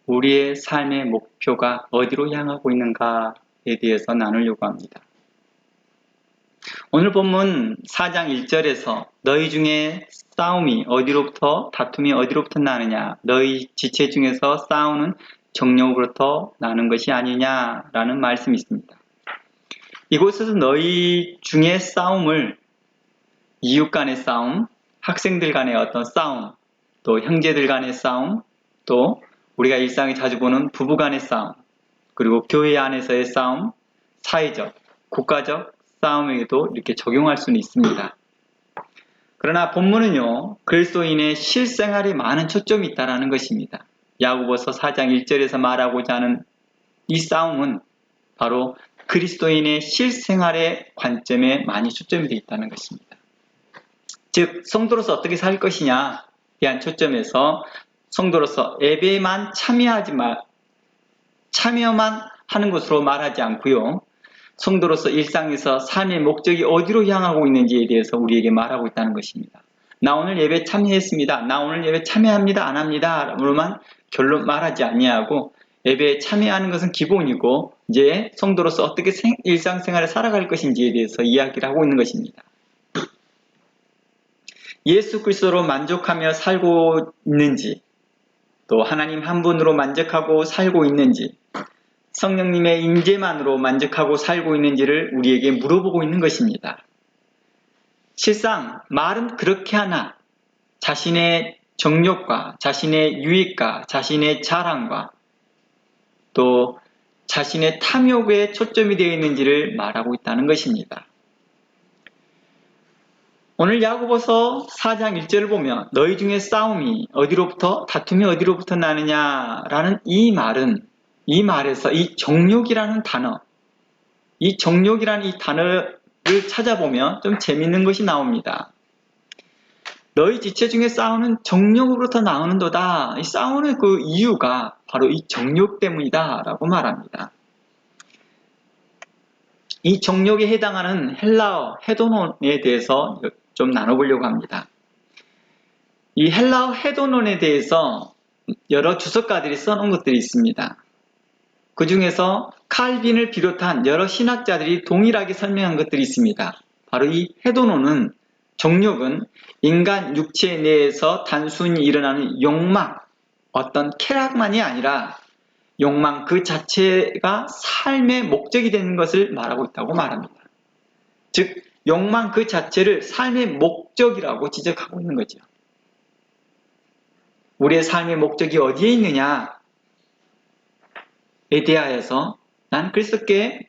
우리의 삶의 목표가 어디로 향하고 있는가에 대해서 나누려고 합니다. 오늘 본문 4장 1절에서 너희 중에 다툼이 어디로부터 나느냐? 너희 지체 중에서 싸우는 정욕으로부터 나는 것이 아니냐라는 말씀이 있습니다. 이곳에서 너희 중에 싸움을 이웃 간의 싸움, 학생들 간의 어떤 싸움, 또 형제들 간의 싸움, 또 우리가 일상에 자주 보는 부부 간의 싸움, 그리고 교회 안에서의 싸움, 사회적, 국가적 싸움에도 이렇게 적용할 수는 있습니다. 그러나 본문은요, 그리스도인의 실생활에 많은 초점이 있다는 것입니다. 야고보서 4장 1절에서 말하고자 하는 이 싸움은 바로 그리스도인의 실생활의 관점에 많이 초점이 되어 있다는 것입니다. 즉, 성도로서 어떻게 살 것이냐에 대한 초점에서 성도로서 예배만 참여만 하는 것으로 말하지 않고요. 성도로서 일상에서 삶의 목적이 어디로 향하고 있는지에 대해서 우리에게 말하고 있다는 것입니다. 나 오늘 예배 참여했습니다. 나 오늘 예배 참여합니다. 안 합니다. 로만 결론 말하지 아니하고 예배에 참여하는 것은 기본이고 이제 성도로서 어떻게 일상생활을 살아갈 것인지에 대해서 이야기를 하고 있는 것입니다. 예수 그리스도로 만족하며 살고 있는지, 또 하나님 한 분으로 만족하고 살고 있는지, 성령님의 임재만으로 만족하고 살고 있는지를 우리에게 물어보고 있는 것입니다. 실상 말은 그렇게 하나 자신의 정욕과 자신의 유익과 자신의 자랑과 또 자신의 탐욕에 초점이 되어 있는지를 말하고 있다는 것입니다. 오늘 야고보서 4장 1절을 보면 너희 중에 다툼이 어디로부터 나느냐라는 이 말에서 이 정욕이라는 단어를 찾아보면 좀 재밌는 것이 나옵니다. 너희 지체 중에 싸우는 정욕으로부터 나오는도다. 이 싸우는 그 이유가 바로 이 정욕 때문이다 라고 말합니다. 이 정욕에 해당하는 헬라어 헤도논에 대해서 좀 나눠보려고 합니다. 이 헬라어 헤도논에 대해서 여러 주석가들이 써놓은 것들이 있습니다. 그 중에서 칼빈을 비롯한 여러 신학자들이 동일하게 설명한 것들이 있습니다. 바로 이 헤도논은 정욕은 인간 육체 내에서 단순히 일어나는 욕망, 어떤 쾌락만이 아니라 욕망 그 자체가 삶의 목적이 되는 것을 말하고 있다고 말합니다. 즉 욕망 그 자체를 삶의 목적이라고 지적하고 있는 거죠. 우리의 삶의 목적이 어디에 있느냐에 대하여서 난 그리스도께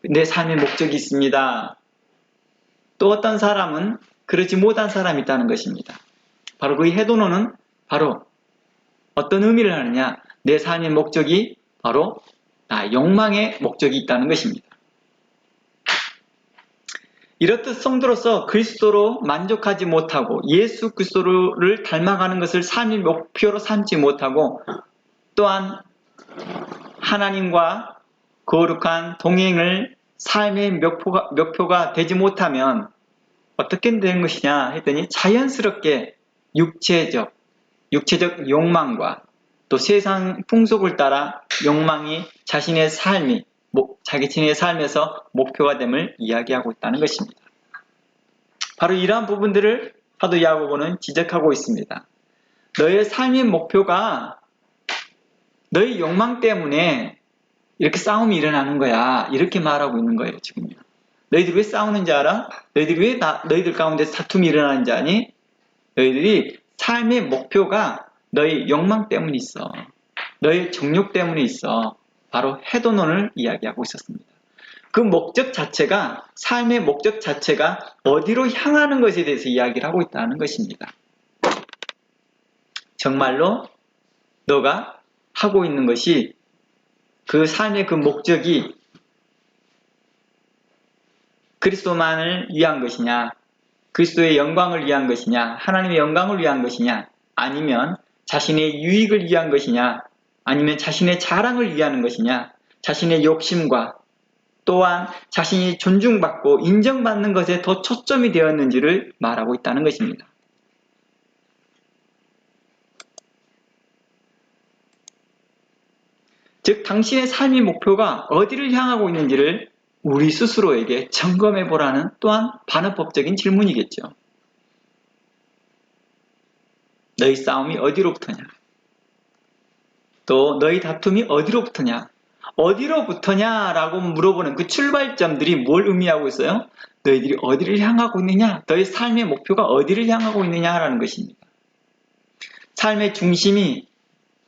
내 삶의 목적이 있습니다. 또 어떤 사람은 그러지 못한 사람이 있다는 것입니다. 바로 그 헤도논은 바로 어떤 의미를 하느냐, 내 삶의 목적이 바로 욕망의 목적이 있다는 것입니다. 이렇듯 성도로서 그리스도로 만족하지 못하고 예수 그리스도를 닮아가는 것을 삶의 목표로 삼지 못하고 또한 하나님과 거룩한 동행을 삶의 목표가 되지 못하면 어떻게 되는 것이냐 했더니 자연스럽게 육체적 욕망과 또 세상 풍속을 따라 욕망이 자신의 삶에서 목표가 됨을 이야기하고 있다는 것입니다. 바로 이러한 부분들을 사도 야고보는 지적하고 있습니다. 너의 삶의 목표가 너의 욕망 때문에 이렇게 싸움이 일어나는 거야. 이렇게 말하고 있는 거예요, 지금요. 너희들이 왜 싸우는지 알아? 너희들이 왜 너희들 가운데 다툼이 일어나는지 아니? 너희들이 삶의 목표가 너희 욕망 때문에 있어. 너희 정욕 때문에 있어. 바로 헤도논을 이야기하고 있었습니다. 그 목적 자체가, 삶의 목적 자체가 어디로 향하는 것에 대해서 이야기를 하고 있다는 것입니다. 정말로 너가 하고 있는 것이 그 삶의 그 목적이 그리스도만을 위한 것이냐, 그리스도의 영광을 위한 것이냐, 하나님의 영광을 위한 것이냐, 아니면 자신의 유익을 위한 것이냐, 아니면 자신의 자랑을 위하는 것이냐, 자신의 욕심과 또한 자신이 존중받고 인정받는 것에 더 초점이 되었는지를 말하고 있다는 것입니다. 즉 당신의 삶의 목표가 어디를 향하고 있는지를 우리 스스로에게 점검해 보라는 또한 반어법적인 질문이겠죠. 너희 싸움이 어디로부터냐? 또 너희 다툼이 어디로부터냐? 어디로부터냐라고 물어보는 그 출발점들이 뭘 의미하고 있어요? 너희들이 어디를 향하고 있느냐? 너희 삶의 목표가 어디를 향하고 있느냐라는 것입니다. 삶의 중심이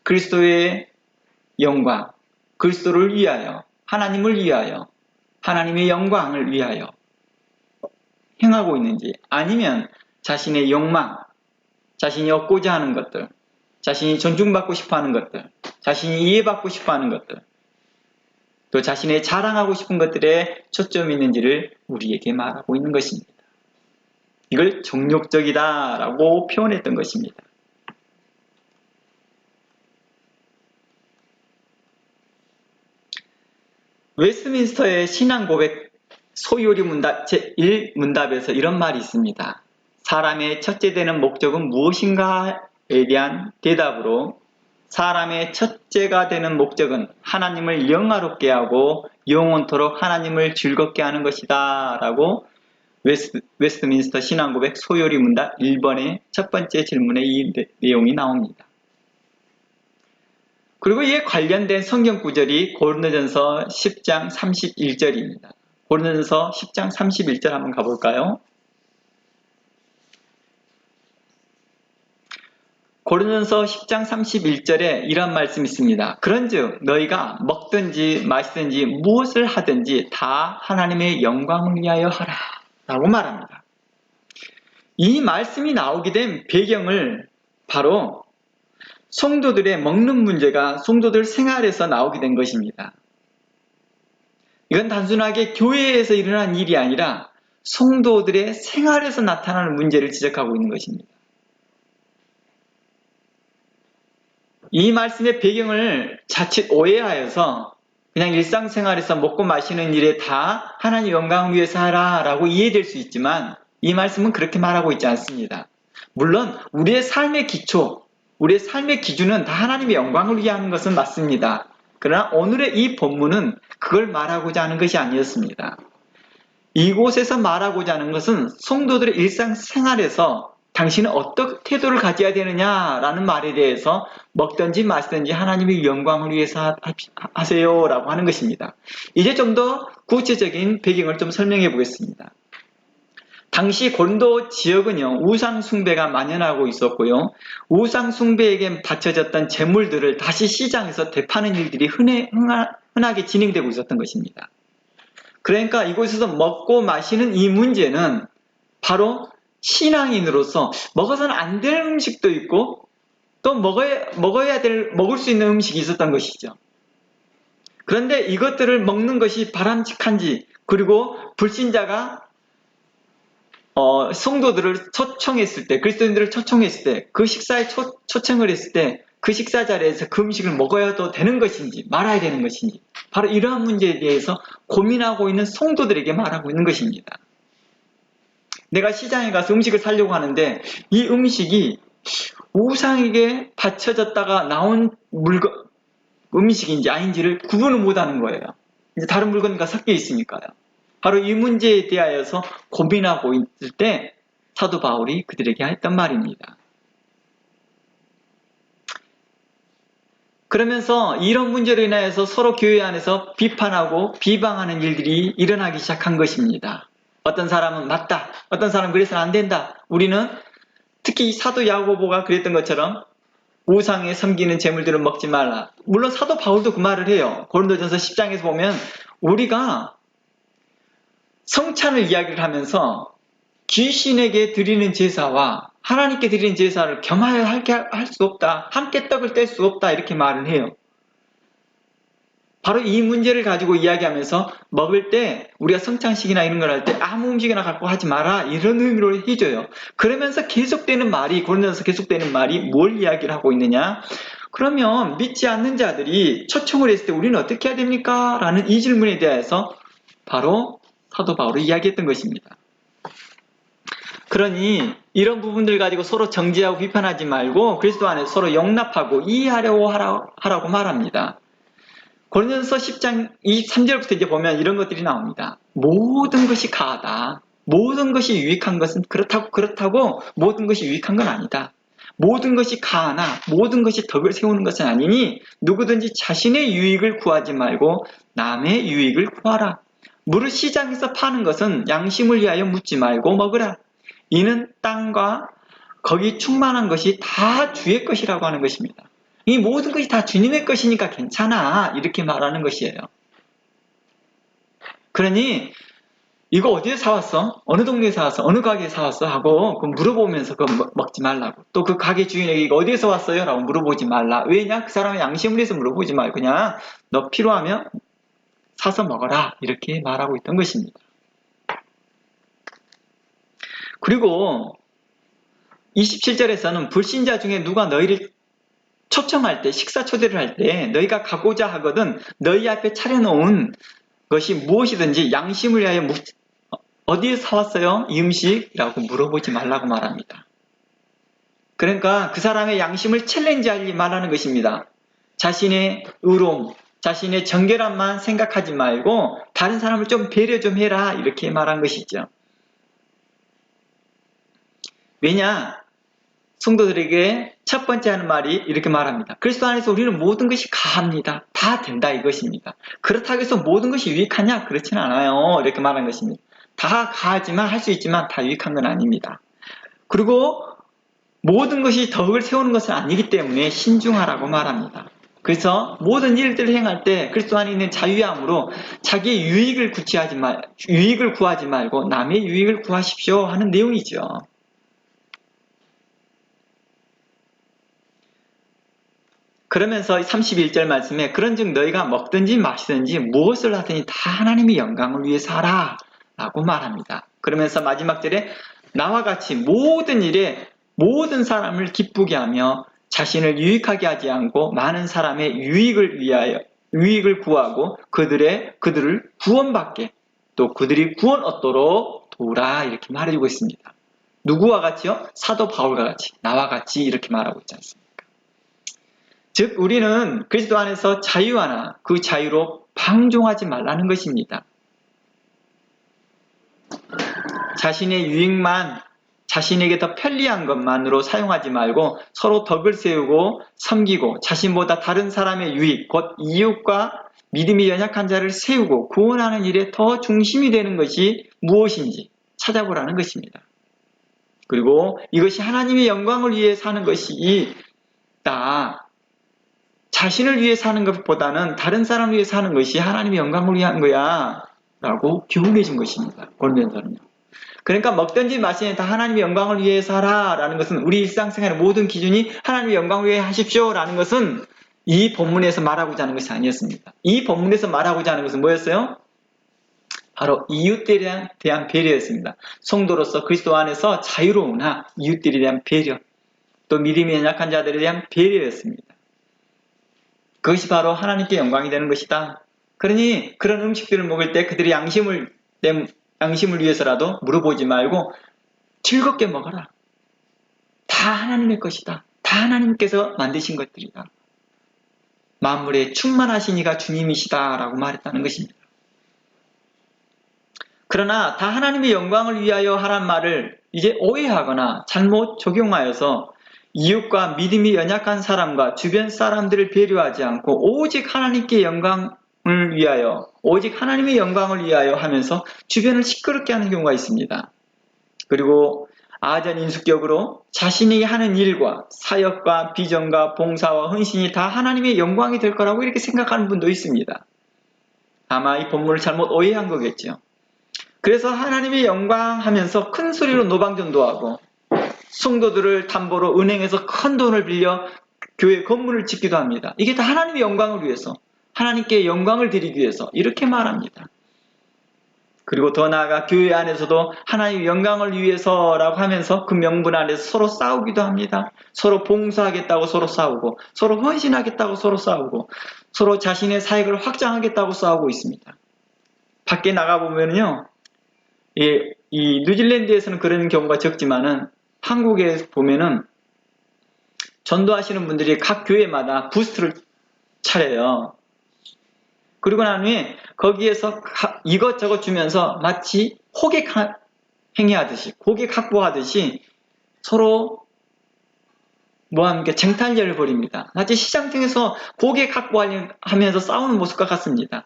그리스도의 영광, 그리스도를 위하여, 하나님을 위하여, 하나님의 영광을 위하여 행하고 있는지, 아니면 자신의 욕망, 자신이 얻고자 하는 것들, 자신이 존중받고 싶어 하는 것들, 자신이 이해받고 싶어 하는 것들, 또 자신의 자랑하고 싶은 것들에 초점이 있는지를 우리에게 말하고 있는 것입니다. 이걸 정욕적이다라고 표현했던 것입니다. 웨스트민스터의 신앙고백 소요리 문답 제1문답에서 이런 말이 있습니다. 사람의 첫째 되는 목적은 무엇인가에 대한 대답으로 사람의 첫째가 되는 목적은 하나님을 영화롭게 하고 영원토록 하나님을 즐겁게 하는 것이다 라고 웨스트민스터 신앙고백 소요리 문답 1번의 첫 번째 질문에 이 내용이 나옵니다. 그리고 이에 관련된 성경 구절이 고린도전서 10장 31절입니다. 고린도전서 10장 31절 한번 가볼까요? 고린도전서 10장 31절에 이런 말씀이 있습니다. 그런즉 너희가 먹든지 마시든지 무엇을 하든지 다 하나님의 영광을 위하여 하라 라고 말합니다. 이 말씀이 나오게 된 배경을 바로 성도들의 먹는 문제가 성도들 생활에서 나오게 된 것입니다. 이건 단순하게 교회에서 일어난 일이 아니라 성도들의 생활에서 나타나는 문제를 지적하고 있는 것입니다. 이 말씀의 배경을 자칫 오해하여서 그냥 일상생활에서 먹고 마시는 일에 다 하나님 영광을 위해서 하라 라고 이해될 수 있지만 이 말씀은 그렇게 말하고 있지 않습니다. 물론 우리의 삶의 기초, 우리의 삶의 기준은 다 하나님의 영광을 위해 하는 것은 맞습니다. 그러나 오늘의 이 본문은 그걸 말하고자 하는 것이 아니었습니다. 이곳에서 말하고자 하는 것은 성도들의 일상생활에서 당신은 어떤 태도를 가져야 되느냐라는 말에 대해서 먹든지 마시든지 하나님의 영광을 위해서 하세요 라고 하는 것입니다. 이제 좀 더 구체적인 배경을 좀 설명해 보겠습니다. 당시 고린도 지역은요, 우상 숭배가 만연하고 있었고요, 우상 숭배에게 바쳐졌던 재물들을 다시 시장에서 되파는 일들이 흔하게 진행되고 있었던 것입니다. 그러니까 이곳에서 먹고 마시는 이 문제는 바로 신앙인으로서 먹어서는 안 될 음식도 있고 또 먹을 수 있는 음식이 있었던 것이죠. 그런데 이것들을 먹는 것이 바람직한지, 그리고 불신자가 성도들을 초청했을 때, 그리스도인들을 초청했을 때, 그 식사에 초청을 했을 때 그 식사 자리에서 그 음식을 먹어야도 되는 것인지 말아야 되는 것인지, 바로 이러한 문제에 대해서 고민하고 있는 성도들에게 말하고 있는 것입니다. 내가 시장에 가서 음식을 사려고 하는데 이 음식이 우상에게 바쳐졌다가 나온 음식인지 아닌지를 구분을 못하는 거예요. 이제 다른 물건과 섞여 있으니까요. 바로 이 문제에 대하여서 고민하고 있을 때 사도 바울이 그들에게 했던 말입니다. 그러면서 이런 문제로 인하여서 서로 교회 안에서 비판하고 비방하는 일들이 일어나기 시작한 것입니다. 어떤 사람은 맞다, 어떤 사람은 그래서는 안 된다. 우리는 특히 사도 야고보가 그랬던 것처럼 우상에 섬기는 재물들을 먹지 말라. 물론 사도 바울도 그 말을 해요. 고린도전서 10장에서 보면 우리가 성찬을 이야기를 하면서 귀신에게 드리는 제사와 하나님께 드리는 제사를 겸하여 할 수 없다. 함께 떡을 뗄 수 없다. 이렇게 말을 해요. 바로 이 문제를 가지고 이야기하면서 먹을 때 우리가 성찬식이나 이런 걸 할 때 아무 음식이나 갖고 하지 마라. 이런 의미로 해줘요. 그러면서 계속되는 말이, 고린도전서 계속되는 말이 뭘 이야기를 하고 있느냐? 그러면 믿지 않는 자들이 초청을 했을 때 우리는 어떻게 해야 됩니까? 라는 이 질문에 대해서 바로 사도 바울이 이야기했던 것입니다. 그러니 이런 부분들 가지고 서로 정죄하고 비판하지 말고 그리스도 안에서 서로 용납하고 이해하려고 하라고 말합니다. 고린도전서 10장 23절부터 이제 보면 이런 것들이 나옵니다. 모든 것이 가하다. 모든 것이 유익한 것은 그렇다고 모든 것이 유익한 건 아니다. 모든 것이 가하나 모든 것이 덕을 세우는 것은 아니니 누구든지 자신의 유익을 구하지 말고 남의 유익을 구하라. 무릇 시장에서 파는 것은 양심을 위하여 묻지 말고 먹으라. 이는 땅과 거기 충만한 것이 다 주의 것이라고 하는 것입니다. 이 모든 것이 다 주님의 것이니까 괜찮아. 이렇게 말하는 것이에요. 그러니 이거 어디에 사왔어? 어느 동네에 사왔어? 어느 가게에 사왔어? 하고 물어보면서 그거 먹지 말라고. 또 그 가게 주인에게 이거 어디에서 왔어요? 라고 물어보지 말라. 왜냐? 그 사람의 양심을 위해서 물어보지 말고 그냥 너 필요하면 사서 먹어라. 이렇게 말하고 있던 것입니다. 그리고 27절에서는 불신자 중에 누가 너희를 초청할 때, 식사 초대를 할 때 너희가 가고자 하거든 너희 앞에 차려놓은 것이 무엇이든지 양심을 위하여 어디에 사왔어요? 이 음식이라고 물어보지 말라고 말합니다. 그러니까 그 사람의 양심을 챌린지하지 말라는 것입니다. 자신의 의로움, 자신의 정결함만 생각하지 말고 다른 사람을 좀 배려 좀 해라 이렇게 말한 것이죠. 왜냐? 성도들에게 첫 번째 하는 말이 이렇게 말합니다. 그리스도 안에서 우리는 모든 것이 가합니다. 다 된다 이것입니다. 그렇다고 해서 모든 것이 유익하냐? 그렇진 않아요. 이렇게 말한 것입니다. 다 가하지만 할 수 있지만 다 유익한 건 아닙니다. 그리고 모든 것이 덕을 세우는 것은 아니기 때문에 신중하라고 말합니다. 그래서 모든 일들을 행할 때 그리스도 안에 있는 자유함으로 자기의 유익을 구하지 말고 남의 유익을 구하십시오 하는 내용이죠. 그러면서 31절 말씀에 그런즉 너희가 먹든지 마시든지 무엇을 하든지 다 하나님의 영광을 위해서 하라 라고 말합니다. 그러면서 마지막 절에 나와 같이 모든 일에 모든 사람을 기쁘게 하며 자신을 유익하게 하지 않고 많은 사람의 유익을 구하고 그들을 구원받게 또 그들이 구원 얻도록 도우라 이렇게 말해주고 있습니다. 누구와 같이요? 사도 바울과 같이 나와 같이 이렇게 말하고 있지 않습니까? 즉 우리는 그리스도 안에서 자유하나 그 자유로 방종하지 말라는 것입니다. 자신의 유익만 자신에게 더 편리한 것만으로 사용하지 말고 서로 덕을 세우고 섬기고 자신보다 다른 사람의 유익 곧 이웃과 믿음이 연약한 자를 세우고 구원하는 일에 더 중심이 되는 것이 무엇인지 찾아보라는 것입니다. 그리고 이것이 하나님의 영광을 위해 사는 것이다. 자신을 위해 사는 것보다는 다른 사람을 위해 사는 것이 하나님의 영광을 위한 거야 라고 교훈해 준 것입니다. 고린도전서는요. 그러니까 먹든지 마시든지 다 하나님의 영광을 위해서 하라 라는 것은 우리 일상생활의 모든 기준이 하나님의 영광을 위해 하십시오 라는 것은 이 본문에서 말하고자 하는 것이 아니었습니다. 이 본문에서 말하고자 하는 것은 뭐였어요? 바로 이웃들에 대한 배려였습니다. 성도로서 그리스도 안에서 자유로우나 이웃들에 대한 배려 또 믿음이 연약한 자들에 대한 배려였습니다. 그것이 바로 하나님께 영광이 되는 것이다. 그러니 그런 음식들을 먹을 때 그들의 양심을 위해서라도 물어보지 말고 즐겁게 먹어라. 다 하나님의 것이다. 다 하나님께서 만드신 것들이다. 만물에 충만하신 이가 주님이시다 라고 말했다는 것입니다. 그러나 다 하나님의 영광을 위하여 하란 말을 이제 오해하거나 잘못 적용하여서 이웃과 믿음이 연약한 사람과 주변 사람들을 배려하지 않고 오직 하나님께 영광을 위하여 오직 하나님의 영광을 위하여 하면서 주변을 시끄럽게 하는 경우가 있습니다. 그리고 아전인수격으로 자신이 하는 일과 사역과 비전과 봉사와 헌신이 다 하나님의 영광이 될 거라고 이렇게 생각하는 분도 있습니다. 아마 이 본문을 잘못 오해한 거겠죠. 그래서 하나님의 영광 하면서 큰 소리로 노방전도 하고 성도들을 담보로 은행에서 큰 돈을 빌려 교회 건물을 짓기도 합니다. 이게 다 하나님의 영광을 위해서 하나님께 영광을 드리기 위해서 이렇게 말합니다. 그리고 더 나아가 교회 안에서도 하나님의 영광을 위해서라고 하면서 그 명분 안에서 서로 싸우기도 합니다. 서로 봉사하겠다고 서로 싸우고 서로 헌신하겠다고 서로 싸우고 서로 자신의 사역을 확장하겠다고 싸우고 있습니다. 밖에 나가보면요. 이 뉴질랜드에서는 그런 경우가 적지만은 한국에 보면은 전도하시는 분들이 각 교회마다 부스트를 차려요. 그리고 난 후에 거기에서 이것저것 주면서 마치 호객 행위하듯이, 고객 확보하듯이 서로 뭐합니까? 쟁탈전을 벌입니다. 마치 시장통에서 고객 확보하면서 싸우는 모습과 같습니다.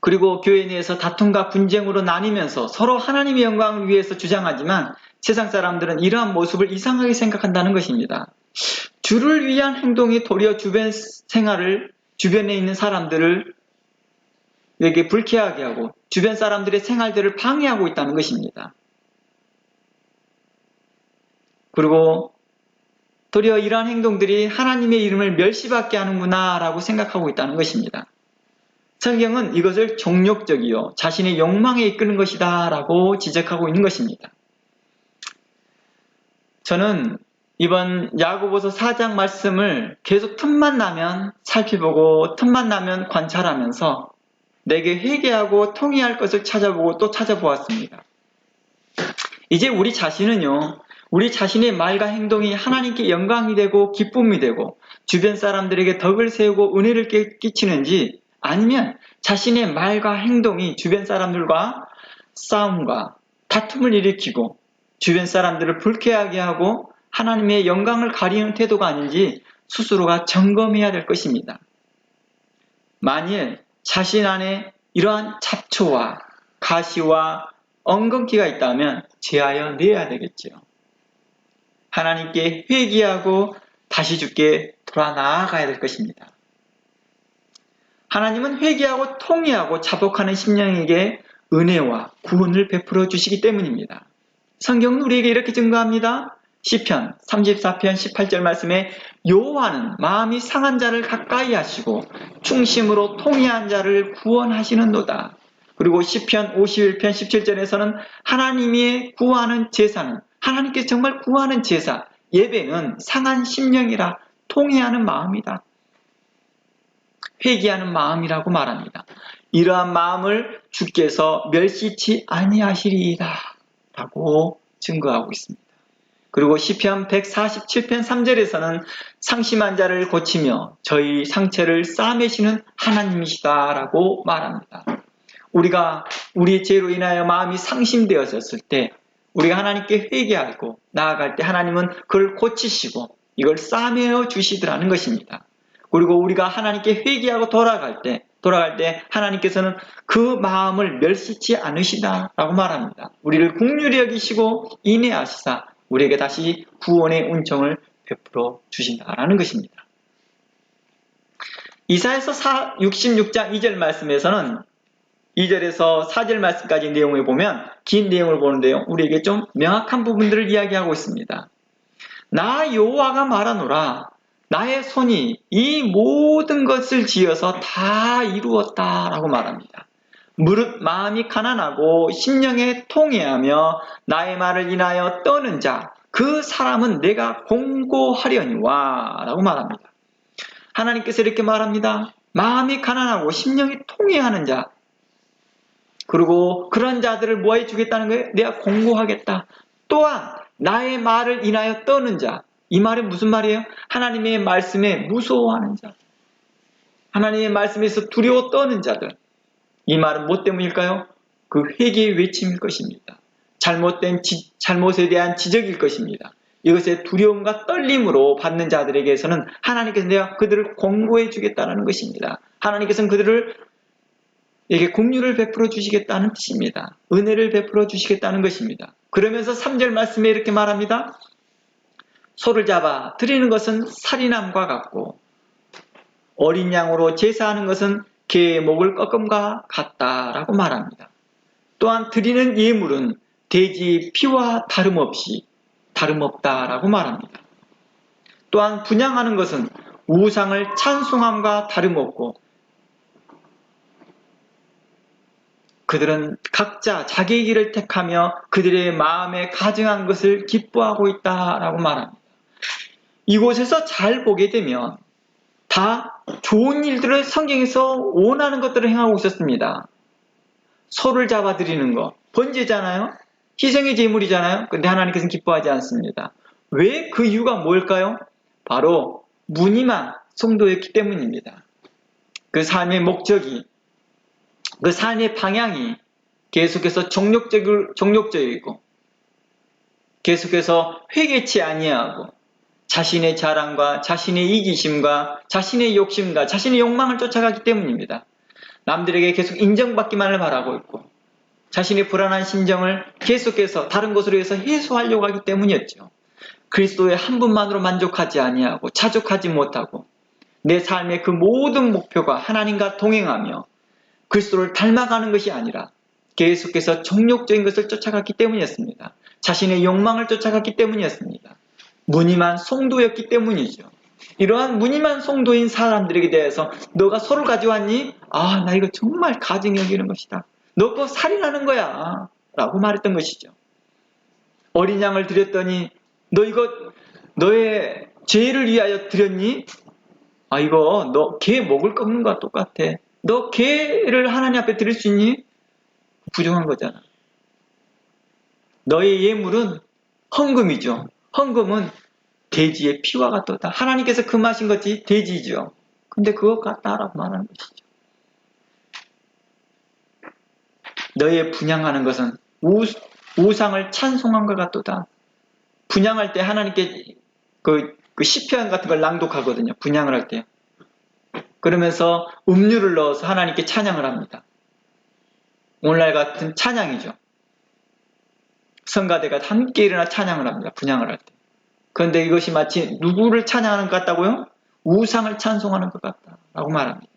그리고 교회 내에서 다툼과 분쟁으로 나뉘면서 서로 하나님의 영광을 위해서 주장하지만 세상 사람들은 이러한 모습을 이상하게 생각한다는 것입니다. 주를 위한 행동이 도리어 주변 생활을, 주변에 있는 사람들을 에게 불쾌하게 하고 주변 사람들의 생활들을 방해하고 있다는 것입니다. 그리고 도리어 이러한 행동들이 하나님의 이름을 멸시받게 하는구나 라고 생각하고 있다는 것입니다. 성경은 이것을 정욕적이요 자신의 욕망에 이끄는 것이다 라고 지적하고 있는 것입니다. 저는 이번 야고보서 4장 말씀을 계속 틈만 나면 살펴보고 틈만 나면 관찰하면서 내게 회개하고 통회할 것을 찾아보고 또 찾아보았습니다. 이제 우리 자신은요, 우리 자신의 말과 행동이 하나님께 영광이 되고 기쁨이 되고 주변 사람들에게 덕을 세우고 은혜를 끼치는지, 아니면 자신의 말과 행동이 주변 사람들과 싸움과 다툼을 일으키고 주변 사람들을 불쾌하게 하고 하나님의 영광을 가리는 태도가 아닌지 스스로가 점검해야 될 것입니다. 만일 자신 안에 이러한 잡초와 가시와 엉겅퀴가 있다면 제하여 내야 되겠지요. 하나님께 회개하고 다시 주께 돌아 나아가야 될 것입니다. 하나님은 회개하고 통회하고 자복하는 심령에게 은혜와 구원을 베풀어 주시기 때문입니다. 성경은 우리에게 이렇게 증거합니다. 시편 34편 18절 말씀에 여호와는 마음이 상한 자를 가까이 하시고 충심으로 통회한 자를 구원하시는도다. 그리고 시편 51편 17절에서는 하나님이 구하는 제사는, 하나님께서 정말 구하는 제사, 예배는 상한 심령이라 통회하는 마음이다. 회개하는 마음이라고 말합니다. 이러한 마음을 주께서 멸시치 아니하시리이다 라고 증거하고 있습니다. 그리고 시편 147편 3절에서는 상심한 자를 고치며 저희 상처를 싸매시는 하나님이시다 라고 말합니다. 우리가 우리의 죄로 인하여 마음이 상심되었을 때 우리가 하나님께 회개하고 나아갈 때 하나님은 그걸 고치시고 이걸 싸매어 주시더라는 것입니다. 그리고 우리가 하나님께 회개하고 돌아갈 때 하나님께서는 그 마음을 멸시치 않으시다라고 말합니다. 우리를 긍휼히 여기시고 인애하시사 우리에게 다시 구원의 은총을 베풀어 주신다라는 것입니다. 이사야서 66장 2절 말씀에서는 2절에서 4절 말씀까지 내용을 보면 긴 내용을 보는데요. 우리에게 좀 명확한 부분들을 이야기하고 있습니다. 나 여호와가 말하노라 나의 손이 이 모든 것을 지어서 다 이루었다라고 말합니다. 무릇 마음이 가난하고 심령에 통회하며 나의 말을 인하여 떠는 자 그 사람은 내가 공고하려니와 라고 말합니다. 하나님께서 이렇게 말합니다. 마음이 가난하고 심령이 통회하는 자, 그리고 그런 자들을 뭐 해주겠다는 거예요? 내가 공고하겠다. 또한 나의 말을 인하여 떠는 자, 이 말은 무슨 말이에요? 하나님의 말씀에 무서워하는 자, 하나님의 말씀에서 두려워 떠는 자들. 이 말은 뭐 때문일까요? 그 회개의 외침일 것입니다. 잘못에 대한 지적일 것입니다. 이것의 두려움과 떨림으로 받는 자들에게서는 하나님께서 내가 그들을 공고해 주겠다는 것입니다. 하나님께서는 그들에게 긍휼을 베풀어 주시겠다는 뜻입니다. 은혜를 베풀어 주시겠다는 것입니다. 그러면서 3절 말씀에 이렇게 말합니다. 소를 잡아 드리는 것은 살인함과 같고 어린 양으로 제사하는 것은 개의 목을 꺾음과 같다라고 말합니다. 또한 드리는 예물은 돼지 피와 다름없다라고 말합니다. 또한 분향하는 것은 우상을 찬송함과 다름없고 그들은 각자 자기의 길을 택하며 그들의 마음에 가증한 것을 기뻐하고 있다라고 말합니다. 이곳에서 잘 보게 되면 다 좋은 일들을 성경에서 원하는 것들을 행하고 있었습니다. 소를 잡아드리는 것, 번제잖아요. 희생의 제물이잖아요. 근데 하나님께서는 기뻐하지 않습니다. 왜? 그 이유가 뭘까요? 바로 무늬만 성도였기 때문입니다. 그 삶의 목적이, 그 삶의 방향이 계속해서 정욕적이고 계속해서 회개치 아니하고 자신의 자랑과 자신의 이기심과 자신의 욕심과 자신의 욕망을 쫓아가기 때문입니다. 남들에게 계속 인정받기만을 바라고 있고 자신의 불안한 심정을 계속해서 다른 것으로 해서 해소하려고 하기 때문이었죠. 그리스도의 한 분만으로 만족하지 아니하고 자족하지 못하고 내 삶의 그 모든 목표가 하나님과 동행하며 그리스도를 닮아가는 것이 아니라 계속해서 정욕적인 것을 쫓아갔기 때문이었습니다. 자신의 욕망을 쫓아갔기 때문이었습니다. 무늬만 성도였기 때문이죠. 이러한 무늬만 성도인 사람들에게 대해서 너가 소를 가져왔니? 아, 나 이거 정말 가증히 여기는 것이다. 너 그거 살인하는 거야 라고 말했던 것이죠. 어린 양을 드렸더니 너 이거 너의 죄를 위하여 드렸니? 아, 이거 너 개 먹을 꺾는 거와 똑같아. 너 개를 하나님 앞에 드릴 수 있니? 부정한 거잖아. 너의 예물은 헌금이죠. 헌금은 돼지의 피와 같도다. 하나님께서 금하신 것이 돼지죠. 근데 그것 같다라고 말하는 것이죠. 너의 분양하는 것은 우상을 찬송한 것 같도다. 분양할 때 하나님께 그 시편 같은 걸 낭독하거든요. 분양을 할 때. 그러면서 음료를 넣어서 하나님께 찬양을 합니다. 오늘날 같은 찬양이죠. 성가대가 함께 일어나 찬양을 합니다. 분양을 할 때. 그런데 이것이 마치 누구를 찬양하는 것 같다고요? 우상을 찬송하는 것 같다라고 말합니다.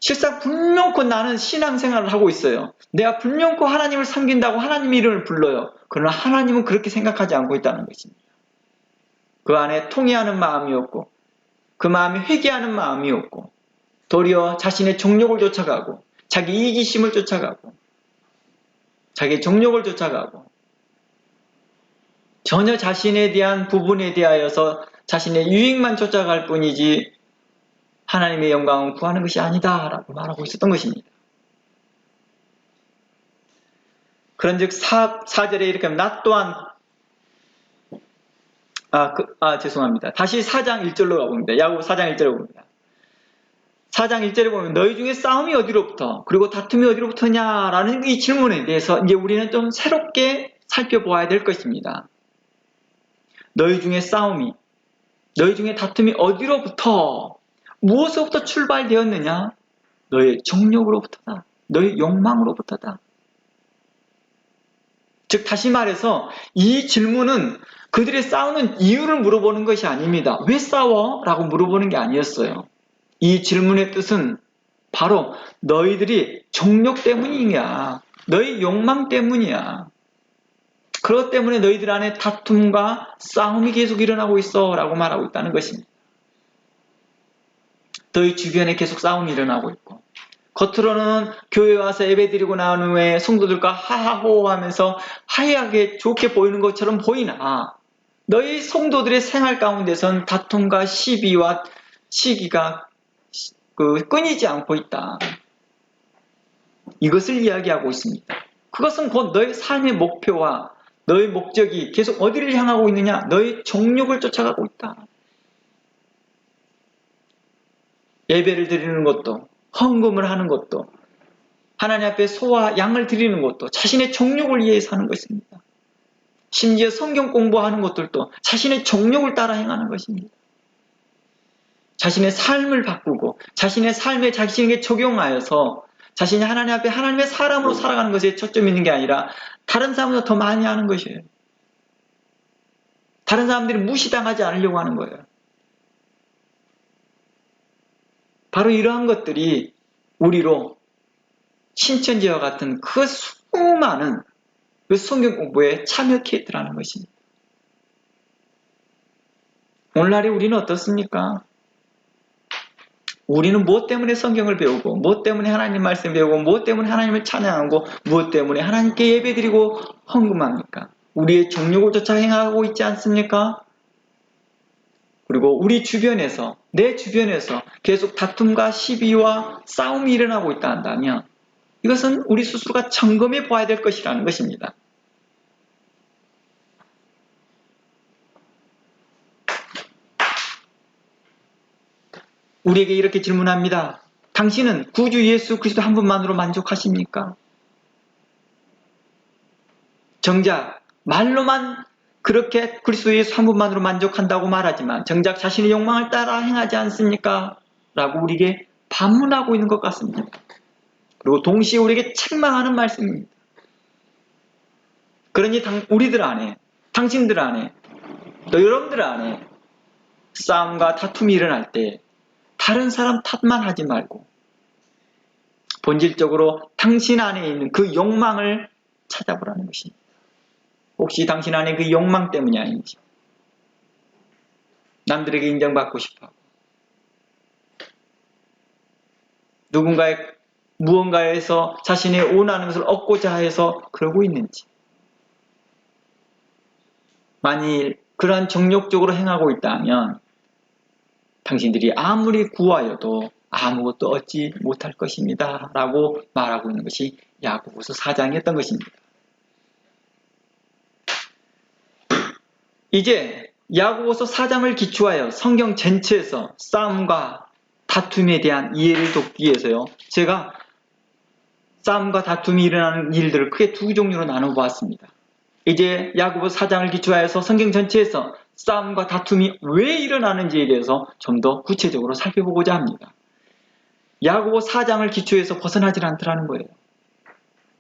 실상 분명코 나는 신앙생활을 하고 있어요. 내가 분명코 하나님을 섬긴다고 하나님 이름을 불러요. 그러나 하나님은 그렇게 생각하지 않고 있다는 것입니다. 그 안에 통회하는 마음이 없고 그 마음이 회개하는 마음이 없고 도리어 자신의 정욕을 쫓아가고 자기 이기심을 쫓아가고 자기의 정욕을 쫓아가고 전혀 자신에 대한 부분에 대하여서 자신의 유익만 쫓아갈 뿐이지 하나님의 영광을 구하는 것이 아니다 라고 말하고 있었던 것입니다. 그런즉 4절에 이렇게 하면 나 또한 죄송합니다. 다시 4장 1절로 가봅니다. 야고보 4장 1절로 봅니다. 4장 1절에 보면 너희 중에 싸움이 어디로부터 그리고 다툼이 어디로부터냐라는 이 질문에 대해서 이제 우리는 좀 새롭게 살펴보아야 될 것입니다. 너희 중에 싸움이, 너희 중에 다툼이 어디로부터, 무엇으로부터 출발되었느냐? 너의 정욕으로부터다. 너의 욕망으로부터다. 즉 다시 말해서 이 질문은 그들의 싸우는 이유를 물어보는 것이 아닙니다. 왜 싸워? 라고 물어보는 게 아니었어요. 이 질문의 뜻은 바로 너희들이 정욕 때문이냐, 너희 욕망 때문이야. 그것 때문에 너희들 안에 다툼과 싸움이 계속 일어나고 있어 라고 말하고 있다는 것입니다. 너희 주변에 계속 싸움이 일어나고 있고 겉으로는 교회 와서 예배드리고 나온 후에 성도들과 하하호호 하면서 화해하게 좋게 보이는 것처럼 보이나 너희 성도들의 생활 가운데선 다툼과 시비와 시기가 끊이지 않고 있다. 이것을 이야기하고 있습니다. 그것은 곧 너의 삶의 목표와 너의 목적이 계속 어디를 향하고 있느냐? 너의 정욕을 쫓아가고 있다. 예배를 드리는 것도 헌금을 하는 것도 하나님 앞에 소와 양을 드리는 것도 자신의 정욕을 위해서 하는 것입니다. 심지어 성경 공부하는 것들도 자신의 정욕을 따라 행하는 것입니다. 자신의 삶을 바꾸고 자신의 삶에 자신에게 적용하여서 자신이 하나님 앞에 하나님의 사람으로 살아가는 것에 초점이 있는 게 아니라 다른 사람보다 더 많이 하는 것이에요. 다른 사람들이 무시당하지 않으려고 하는 거예요. 바로 이러한 것들이 우리로 신천지와 같은 그 수많은 그 성경 공부에 참여케 했더라는 것입니다. 오늘날에 우리는 어떻습니까? 우리는 무엇 때문에 성경을 배우고 무엇 때문에 하나님 말씀 배우고 무엇 때문에 하나님을 찬양하고 무엇 때문에 하나님께 예배드리고 헌금합니까? 우리의 정욕을 쫓아 행하고 있지 않습니까? 그리고 우리 주변에서 내 주변에서 계속 다툼과 시비와 싸움이 일어나고 있다 한다면 이것은 우리 스스로가 점검해 보아야 될 것이라는 것입니다. 우리에게 이렇게 질문합니다. 당신은 구주 예수 그리스도 한 분만으로 만족하십니까? 정작 말로만 그렇게 그리스도 예수 한 분만으로 만족한다고 말하지만 정작 자신의 욕망을 따라 행하지 않습니까? 라고 우리에게 반문하고 있는 것 같습니다. 그리고 동시에 우리에게 책망하는 말씀입니다. 그러니 우리들 안에, 당신들 안에, 또 여러분들 안에 싸움과 다툼이 일어날 때 다른 사람 탓만 하지 말고 본질적으로 당신 안에 있는 그 욕망을 찾아보라는 것입니다. 혹시 당신 안에 그 욕망 때문이 아닌지, 남들에게 인정받고 싶어 하고 무언가에서 자신의 원하는 것을 얻고자 해서 그러고 있는지, 만일 그러한 정욕적으로 행하고 있다면 당신들이 아무리 구하여도 아무것도 얻지 못할 것입니다 라고 말하고 있는 것이 야고보서 4장이었던 것입니다. 이제 야고보서 4장을 기초하여 성경 전체에서 싸움과 다툼에 대한 이해를 돕기 위해서요, 제가 싸움과 다툼이 일어나는 일들을 크게 두 종류로 나눠보았습니다. 이제 야고보서 4장을 기초하여서 성경 전체에서 싸움과 다툼이 왜 일어나는지에 대해서 좀 더 구체적으로 살펴보고자 합니다. 야고보 4장을 기초해서 벗어나질 않더라는 거예요.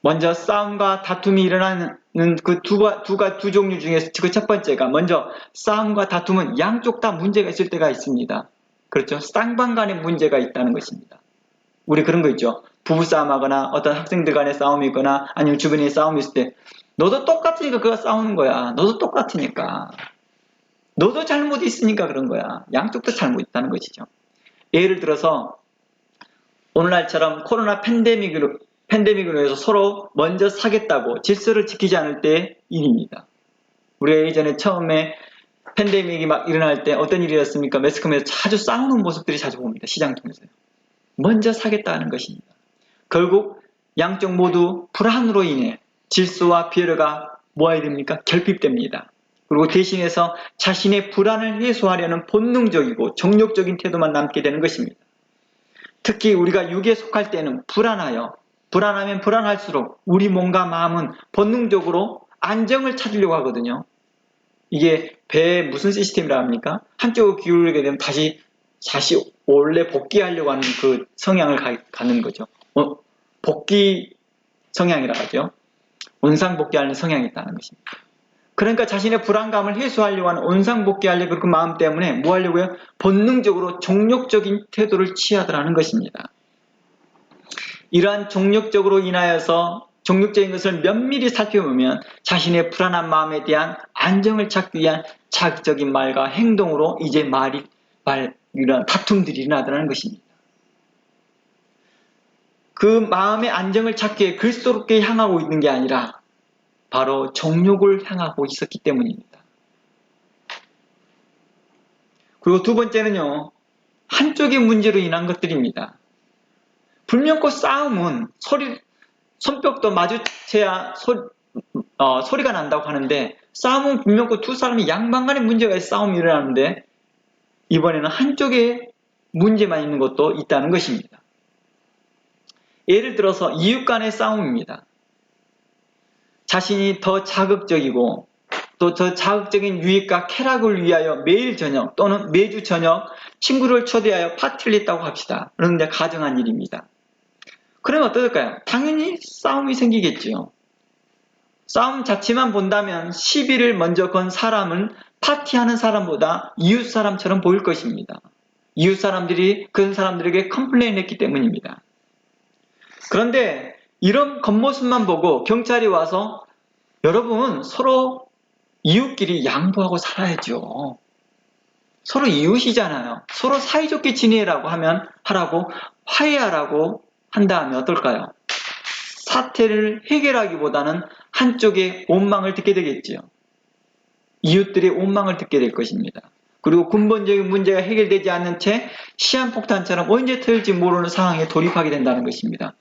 먼저 싸움과 다툼이 일어나는 그 두 종류 중에서 그 첫 번째가, 먼저 싸움과 다툼은 양쪽 다 문제가 있을 때가 있습니다. 그렇죠? 쌍방 간에 문제가 있다는 것입니다. 우리 그런 거 있죠. 부부싸움 하거나 어떤 학생들 간에 싸움이 있거나 아니면 주변에 싸움이 있을 때 너도 똑같으니까 그가 싸우는 거야. 너도 똑같으니까. 너도 잘못 있으니까 그런 거야. 양쪽도 잘못 있다는 것이죠. 예를 들어서 오늘날처럼 코로나 팬데믹으로 인해서 서로 먼저 사겠다고 질서를 지키지 않을 때의 일입니다. 우리가 예전에 처음에 팬데믹이 막 일어날 때 어떤 일이었습니까? 매스컴에서 자주 싸우는 모습들이 자주 봅니다. 시장 통해서요. 먼저 사겠다는 것입니다. 결국 양쪽 모두 불안으로 인해 질서와 비열가 뭐해야 됩니까? 결핍됩니다. 그리고 대신해서 자신의 불안을 해소하려는 본능적이고 정욕적인 태도만 남게 되는 것입니다. 특히 우리가 육에 속할 때는 불안하면 불안할수록 우리 몸과 마음은 본능적으로 안정을 찾으려고 하거든요. 이게 배에 무슨 시스템이라 합니까? 한쪽으로 기울게 되면 다시 원래 복귀하려고 하는 그 성향을 갖는 거죠. 복귀 성향이라 하죠. 원상복귀하는 성향이 있다는 것입니다. 그러니까 자신의 불안감을 해소하려고 하는 원상복귀하려고 그 마음 때문에 뭐 하려고요? 본능적으로 종욕적인 태도를 취하더라는 것입니다. 이러한 종욕적으로 인하여서 종욕적인 것을 면밀히 살펴보면 자신의 불안한 마음에 대한 안정을 찾기 위한 자극적인 말과 행동으로 이제 이런 다툼들이 일어나더라는 것입니다. 그 마음의 안정을 찾기 위해 그리스도께 향하고 있는 게 아니라 바로 정욕을 향하고 있었기 때문입니다. 그리고 두 번째는요, 한쪽의 문제로 인한 것들입니다. 불면코 싸움은 손뼉도 마주쳐야 소리가 난다고 하는데, 싸움은 불면코 두 사람이 양방 간에 문제가 있어 싸움이 일어나는데 이번에는 한쪽에 문제만 있는 것도 있다는 것입니다. 예를 들어서 이웃 간의 싸움입니다. 자신이 더 자극적이고 또 저 자극적인 유익과 쾌락을 위하여 매일 저녁 또는 매주 저녁 친구를 초대하여 파티를 했다고 합시다. 그런데 가정한 일입니다. 그러면 어떨까요? 당연히 싸움이 생기겠죠. 싸움 자체만 본다면 시비를 먼저 건 사람은 파티하는 사람보다 이웃 사람처럼 보일 것입니다. 이웃 사람들이 그 사람들에게 컴플레인 했기 때문입니다. 그런데 이런 겉모습만 보고 경찰이 와서 여러분 서로 이웃끼리 양보하고 살아야죠. 서로 이웃이잖아요. 서로 사이좋게 지내라고 하라고 화해하라고 한다면 어떨까요? 사태를 해결하기보다는 한쪽의 원망을 듣게 되겠지요. 이웃들의 원망을 듣게 될 것입니다. 그리고 근본적인 문제가 해결되지 않는 채 시한폭탄처럼 언제 터질지 모르는 상황에 돌입하게 된다는 것입니다.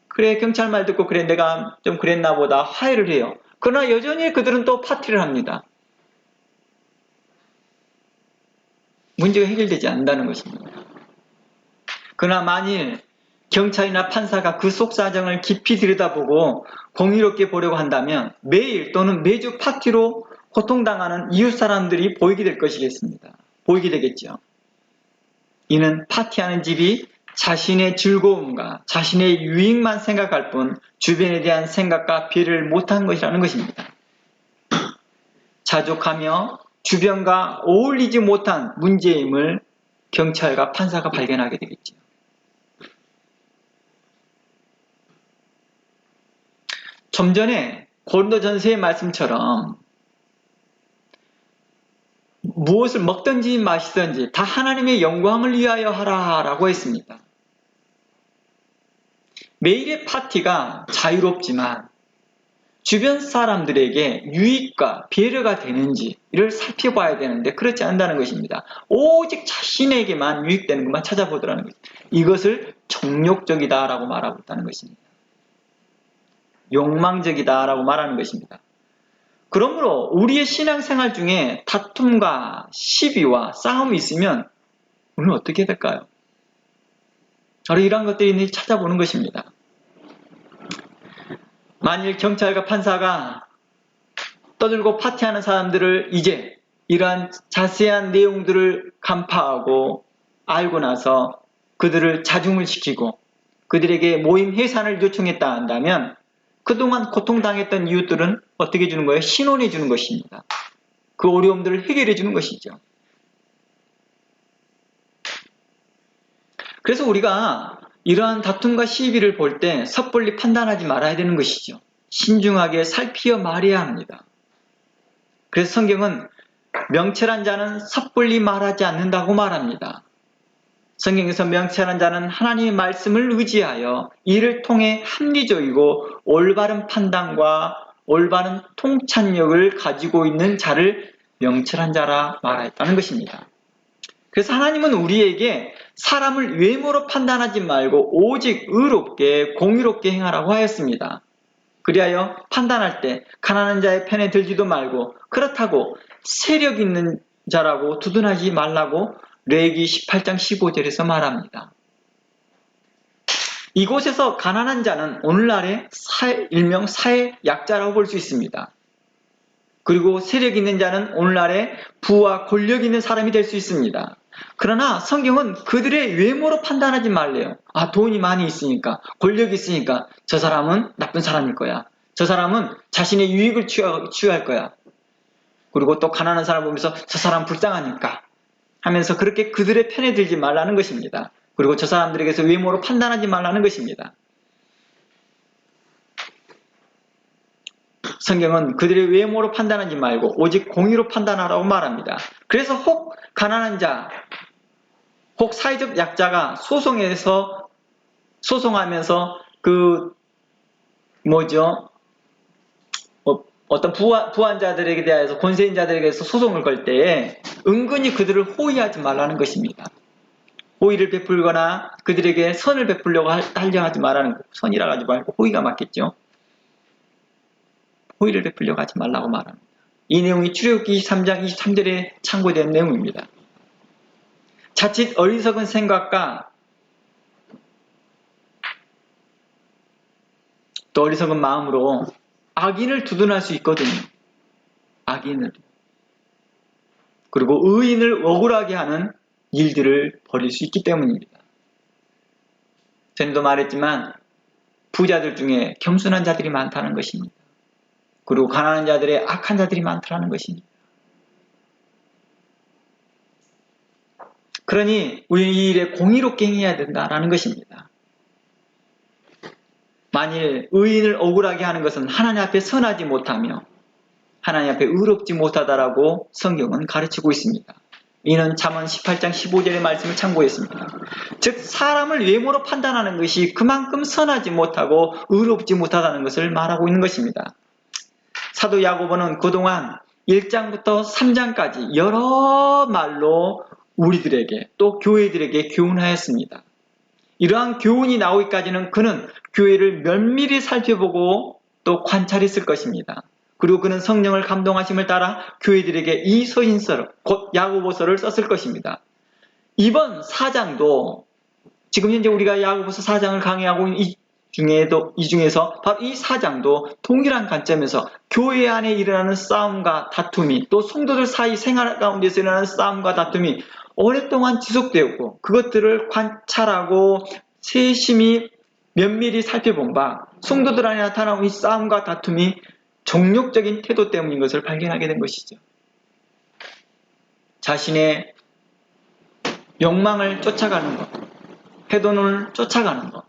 그래, 경찰 말 듣고 그래 내가 좀 그랬나 보다 화해를 해요. 그러나 여전히 그들은 또 파티를 합니다. 문제가 해결되지 않는다는 것입니다. 그러나 만일 경찰이나 판사가 그 속사정을 깊이 들여다보고 공의롭게 보려고 한다면 매일 또는 매주 파티로 고통당하는 이웃 사람들이 보이게 될 것이겠습니다. 보이게 되겠죠. 이는 파티하는 집이 자신의 즐거움과 자신의 유익만 생각할 뿐 주변에 대한 생각과 배려를 못한 것이라는 것입니다. 자족하며 주변과 어울리지 못한 문제임을 경찰과 판사가 발견하게 되겠죠. 좀 전에 고린도전서의 말씀처럼 무엇을 먹든지 마시든지 다 하나님의 영광을 위하여 하라라고 했습니다. 매일의 파티가 자유롭지만 주변 사람들에게 유익과 배려가 되는지를 살펴봐야 되는데 그렇지 않다는 것입니다. 오직 자신에게만 유익되는 것만 찾아보더라는 것입니다. 이것을 정욕적이다라고 말하고 있다는 것입니다. 욕망적이다라고 말하는 것입니다. 그러므로 우리의 신앙생활 중에 다툼과 시비와 싸움이 있으면 우리는 어떻게 될까요? 바로 이러한 것들이 있는지 찾아보는 것입니다. 만일 경찰과 판사가 떠들고 파티하는 사람들을 이제 이러한 자세한 내용들을 간파하고 알고 나서 그들을 자중을 시키고 그들에게 모임 해산을 요청했다 한다면 그동안 고통당했던 이웃들은 어떻게 주는 거예요? 신원해 주는 것입니다. 그 어려움들을 해결해 주는 것이죠. 그래서 우리가 이러한 다툼과 시비를 볼 때 섣불리 판단하지 말아야 되는 것이죠. 신중하게 살피어 말해야 합니다. 그래서 성경은 명철한 자는 섣불리 말하지 않는다고 말합니다. 성경에서 명철한 자는 하나님의 말씀을 의지하여 이를 통해 합리적이고 올바른 판단과 올바른 통찰력을 가지고 있는 자를 명철한 자라 말했다는 것입니다. 그래서 하나님은 우리에게 사람을 외모로 판단하지 말고 오직 의롭게 공의롭게 행하라고 하였습니다. 그리하여 판단할 때 가난한 자의 편에 들지도 말고 그렇다고 세력 있는 자라고 두둔하지 말라고 레위기 18장 15절에서 말합니다. 이곳에서 가난한 자는 오늘날의 일명 사회 약자라고 볼 수 있습니다. 그리고 세력 있는 자는 오늘날의 부와 권력 있는 사람이 될 수 있습니다. 그러나 성경은 그들의 외모로 판단하지 말래요. 아, 돈이 많이 있으니까, 권력이 있으니까 저 사람은 나쁜 사람일 거야. 저 사람은 자신의 유익을 취할 거야. 그리고 또 가난한 사람을 보면서 저 사람 불쌍하니까 하면서 그렇게 그들의 편에 들지 말라는 것입니다. 그리고 저 사람들에게서 외모로 판단하지 말라는 것입니다. 성경은 그들의 외모로 판단하지 말고 오직 공의로 판단하라고 말합니다. 그래서 혹 가난한 자, 혹 사회적 약자가 소송하면서 어떤 부한 자들에게 대해서 권세인 자들에게 대해서 소송을 걸 때에 은근히 그들을 호의하지 말라는 것입니다. 호의를 베풀거나 그들에게 선을 베풀려고 하려 하지 말라는 거. 선이라 하지 말고 호의가 맞겠죠. 호의를 베풀려고 하지 말라고 말합니다. 이 내용이 출애굽기 23장 23절에 참고된 내용입니다. 자칫 어리석은 생각과 또 어리석은 마음으로 악인을 두둔할 수 있거든요. 악인을. 그리고 의인을 억울하게 하는 일들을 벌일 수 있기 때문입니다. 전에도 말했지만 부자들 중에 겸손한 자들이 많다는 것입니다. 그리고 가난한 자들의 악한 자들이 많다는 것입니다. 그러니 우리는 이 일에 공의롭게 행해야 된다는 것입니다. 만일 의인을 억울하게 하는 것은 하나님 앞에 선하지 못하며 하나님 앞에 의롭지 못하다라고 성경은 가르치고 있습니다. 이는 잠언 18장 15절의 말씀을 참고했습니다. 즉 사람을 외모로 판단하는 것이 그만큼 선하지 못하고 의롭지 못하다는 것을 말하고 있는 것입니다. 사도 야고보는 그동안 1장부터 3장까지 여러 말로 우리들에게 또 교회들에게 교훈하였습니다. 이러한 교훈이 나오기까지는 그는 교회를 면밀히 살펴보고 또 관찰했을 것입니다. 그리고 그는 성령을 감동하심을 따라 교회들에게 이 서신서를 곧 야고보서를 썼을 것입니다. 이번 4장도 지금 현재 우리가 야고보서 4장을 강의하고 있는 이 중에서 바로 이 4장도 동일한 관점에서 교회 안에 일어나는 싸움과 다툼이, 또 성도들 사이 생활 가운데서 일어나는 싸움과 다툼이 오랫동안 지속되었고, 그것들을 관찰하고 세심히 면밀히 살펴본 바 성도들 안에 나타나는 이 싸움과 다툼이 정욕적인 태도 때문인 것을 발견하게 된 것이죠. 자신의 욕망을 쫓아가는 것, 해돈을 쫓아가는 것,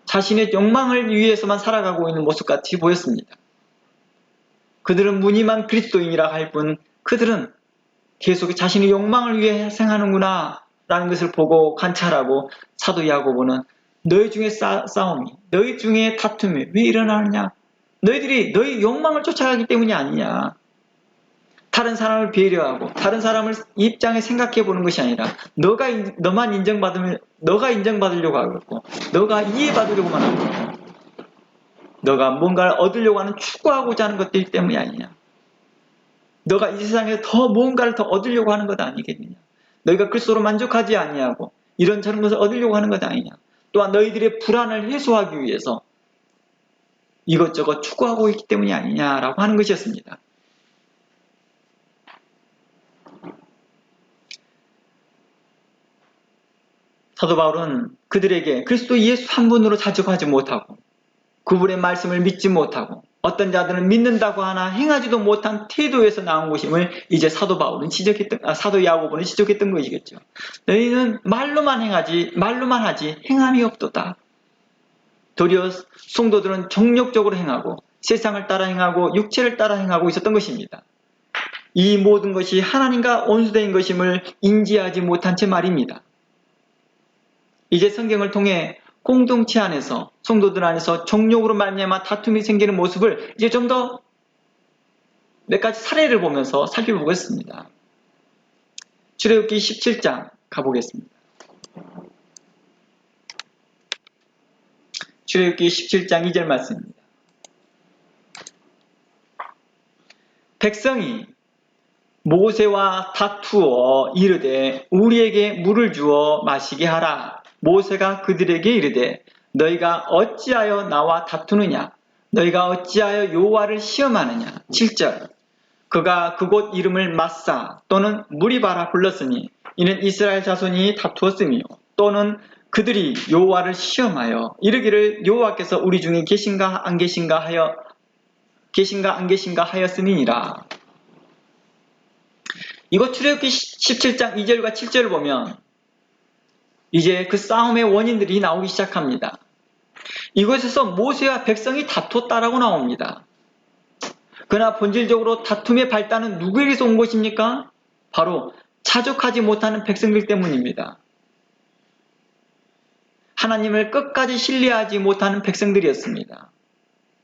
자신의 욕망을 위해서만 살아가고 있는 모습같이 보였습니다. 그들은 무늬만 그리스도인이라 할 뿐 그들은 계속 자신의 욕망을 위해 생하는구나 라는 것을 보고 관찰하고, 사도 야고보는 너희 중에 싸움이, 너희 중에 다툼이 왜 일어나느냐? 너희들이 너희 욕망을 쫓아가기 때문이 아니냐. 다른 사람을 배려하고 다른 사람을 입장에 생각해 보는 것이 아니라 너만 인정받으면 너가 인정받으려고 하고, 너가 이해받으려고만 하고, 너가 뭔가를 얻으려고 하는 추구하고자 하는 것들 때문이 아니냐. 너가 이 세상에서 더 뭔가를 더 얻으려고 하는 것 아니겠느냐. 너희가 그리스도로 만족하지 아니하고 이런저런 것을 얻으려고 하는 것 아니냐. 또한 너희들의 불안을 해소하기 위해서 이것저것 추구하고 있기 때문이 아니냐라고 하는 것이었습니다. 사도 바울은 그들에게 그리스도 예수 한 분으로 자족하지 못하고, 그분의 말씀을 믿지 못하고, 어떤 자들은 믿는다고 하나 행하지도 못한 태도에서 나온 것임을 이제 사도 야고보는 지적했던 것이겠죠. 너희는 말로만 하지 행함이 없도다. 도리어 성도들은 정욕적으로 행하고 세상을 따라 행하고 육체를 따라 행하고 있었던 것입니다. 이 모든 것이 하나님과 원수된 것임을 인지하지 못한 채 말입니다. 이제 성경을 통해 공동체 안에서, 성도들 안에서 정욕으로 말미암아 다툼이 생기는 모습을 이제 좀 더 몇 가지 사례를 보면서 살펴보겠습니다. 출애굽기 17장 가보겠습니다. 출애굽기 17장 2절 말씀입니다. 백성이 모세와 다투어 이르되 우리에게 물을 주어 마시게 하라. 모세가 그들에게 이르되 너희가 어찌하여 나와 다투느냐? 너희가 어찌하여 여호와를 시험하느냐? 7절 그가 그곳 이름을 마사 또는 무리바라 불렀으니 이는 이스라엘 자손이 다투었으며, 또는 그들이 여호와를 시험하여 이르기를 여호와께서 우리 중에 계신가 안 계신가 하였음이니라. 이거 출애굽기 17장 2절과 7절을 보면 이제 그 싸움의 원인들이 나오기 시작합니다. 이곳에서 모세와 백성이 다퉜다라고 나옵니다. 그러나 본질적으로 다툼의 발단은 누구에게서 온 것입니까? 바로 자족하지 못하는 백성들 때문입니다. 하나님을 끝까지 신뢰하지 못하는 백성들이었습니다.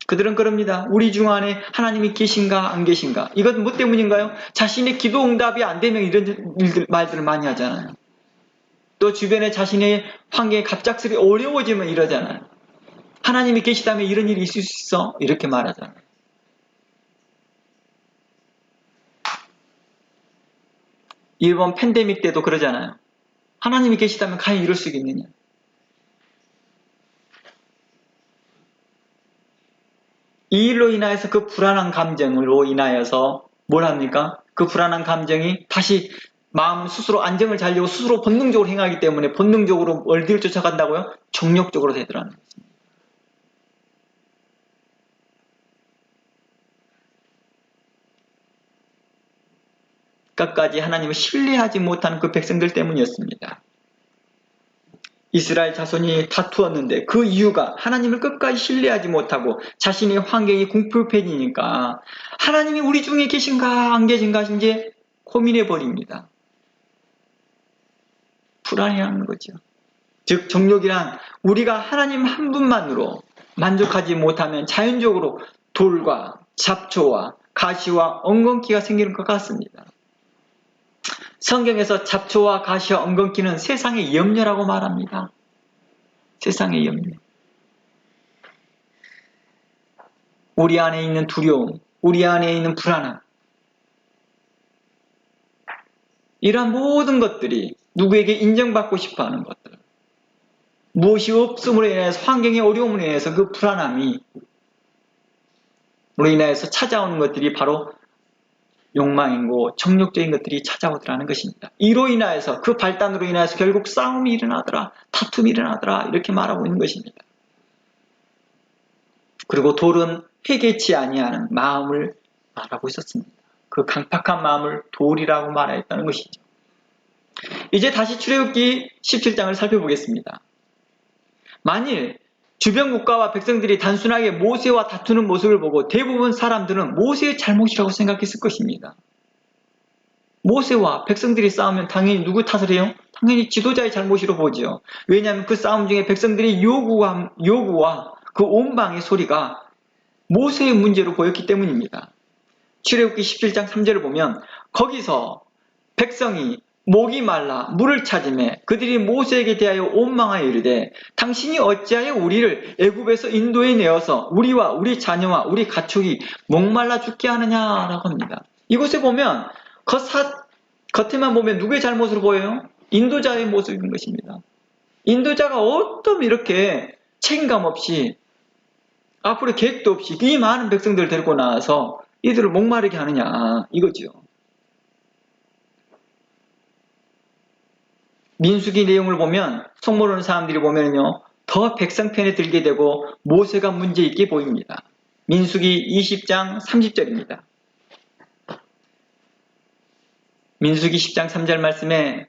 그들은 그럽니다. 우리 중 안에 하나님이 계신가 안 계신가? 이건 뭐 때문인가요? 자신의 기도 응답이 안 되면 이런 말들을 많이 하잖아요. 또 주변에 자신의 환경이 갑작스레 어려워지면 이러잖아요. 하나님이 계시다면 이런 일이 있을 수 있어? 이렇게 말하잖아요. 이번 팬데믹 때도 그러잖아요. 하나님이 계시다면 과연 이럴 수 있겠느냐? 이 일로 인하여서 그 불안한 감정으로 인하여서 뭘 합니까? 그 불안한 감정이 다시 마음 스스로 안정을 자려고 스스로 본능적으로 행하기 때문에 본능적으로 어디를 쫓아간다고요? 정욕적으로 되더라는 것입니다. 끝까지 하나님을 신뢰하지 못하는 그 백성들 때문이었습니다. 이스라엘 자손이 다투었는데 그 이유가 하나님을 끝까지 신뢰하지 못하고 자신의 환경이 궁핍해지니까 하나님이 우리 중에 계신가 안 계신가 이제 고민해버립니다. 불안해하는 거죠. 즉 정욕이란 우리가 하나님 한 분만으로 만족하지 못하면 자연적으로 돌과 잡초와 가시와 엉겅퀴가 생기는 것 같습니다. 성경에서 잡초와 가시와 엉겅퀴는 세상의 염려라고 말합니다. 세상의 염려. 우리 안에 있는 두려움, 우리 안에 있는 불안함. 이러한 모든 것들이 누구에게 인정받고 싶어 하는 것들. 무엇이 없음으로 인해서 환경의 어려움으로 인해서 그 불안함이 로 인해서 찾아오는 것들이 바로 욕망이고 정욕적인 것들이 찾아오더라는 것입니다. 이로 인하여서 그 발단으로 인해서 결국 싸움이 일어나더라, 다툼이 일어나더라 이렇게 말하고 있는 것입니다. 그리고 돌은 회개치 아니하는 마음을 말하고 있었습니다. 그 강팍한 마음을 돌이라고 말했다는 것이죠. 이제 다시 출애굽기 17장을 살펴보겠습니다. 만일 주변 국가와 백성들이 단순하게 모세와 다투는 모습을 보고 대부분 사람들은 모세의 잘못이라고 생각했을 것입니다. 모세와 백성들이 싸우면 당연히 누구 탓을 해요? 당연히 지도자의 잘못이로 보죠. 왜냐하면 그 싸움 중에 백성들이 요구와 그 온방의 소리가 모세의 문제로 보였기 때문입니다. 출애굽기 17장 3절을 보면 거기서 백성이 목이 말라 물을 찾으매 그들이 모세에게 대하여 원망하여 이르되 당신이 어찌하여 우리를 애굽에서 인도에 내어서 우리와 우리 자녀와 우리 가축이 목말라 죽게 하느냐라고 합니다. 이곳에 보면 겉에만 보면 누구의 잘못으로 보여요? 인도자의 모습인 것입니다. 인도자가 어쩜 이렇게 책임감 없이 앞으로 계획도 없이 이 많은 백성들을 데리고 나와서 이들을 목마르게 하느냐 이거죠. 민수기 내용을 보면 속 모르는 사람들이 보면요 더 백성 편에 들게 되고 모세가 문제 있게 보입니다. 민수기 20장 30절입니다. 민수기 10장 3절 말씀에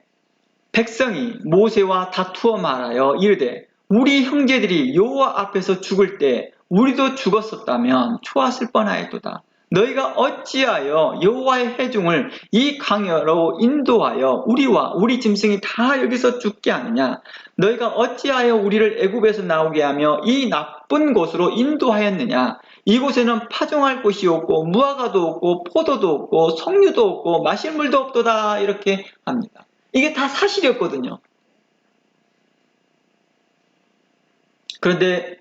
백성이 모세와 다투어 말하여 이르되 우리 형제들이 여호와 앞에서 죽을 때 우리도 죽었었다면 좋았을 뻔하였도다. 너희가 어찌하여 여호와의 회중을 이 강야로 인도하여 우리와 우리 짐승이 다 여기서 죽게 하느냐? 너희가 어찌하여 우리를 애굽에서 나오게 하며 이 나쁜 곳으로 인도하였느냐? 이곳에는 파종할 곳이 없고 무화과도 없고 포도도 없고 석류도 없고 마실 물도 없도다 이렇게 합니다. 이게 다 사실이었거든요. 그런데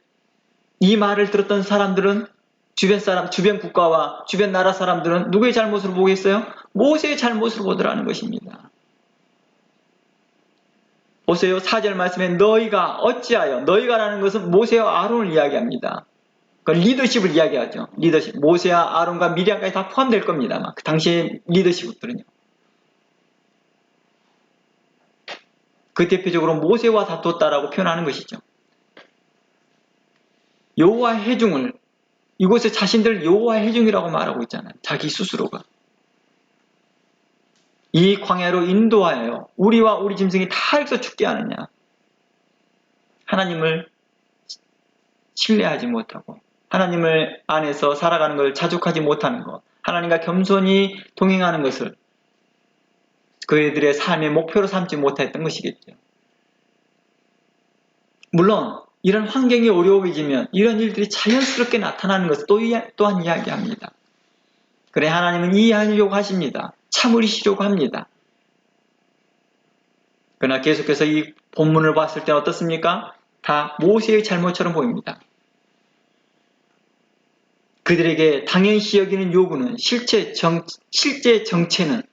이 말을 들었던 사람들은 주변 국가와 주변 나라 사람들은 누구의 잘못으로 보겠어요? 모세의 잘못으로 보더라는 것입니다. 보세요. 4절 말씀에 너희가 어찌하여 너희가라는 것은 모세와 아론을 이야기합니다. 그 리더십을 이야기하죠. 리더십. 모세와 아론과 미리암까지 다 포함될 겁니다. 그 당시의 리더십들은요. 그 대표적으로 모세와 다투었다라고 표현하는 것이죠. 여호와의 회중을 이곳에 자신들 여호와의 회중이라고 말하고 있잖아요. 자기 스스로가. 이 광야로 인도하여 우리와 우리 짐승이 다 여기서 죽게 하느냐. 하나님을 신뢰하지 못하고 하나님을 안에서 살아가는 걸 자족하지 못하는 것, 하나님과 겸손히 동행하는 것을 그들의 삶의 목표로 삼지 못했던 것이겠죠. 물론 이런 환경이 어려워지면 이런 일들이 자연스럽게 나타나는 것을 또한 이야기합니다. 그래 하나님은 이해하려고 하십니다. 참으시려고 합니다. 그러나 계속해서 이 본문을 봤을 때 어떻습니까? 다 모세의 잘못처럼 보입니다. 그들에게 당연시 여기는 요구는 실제 정체는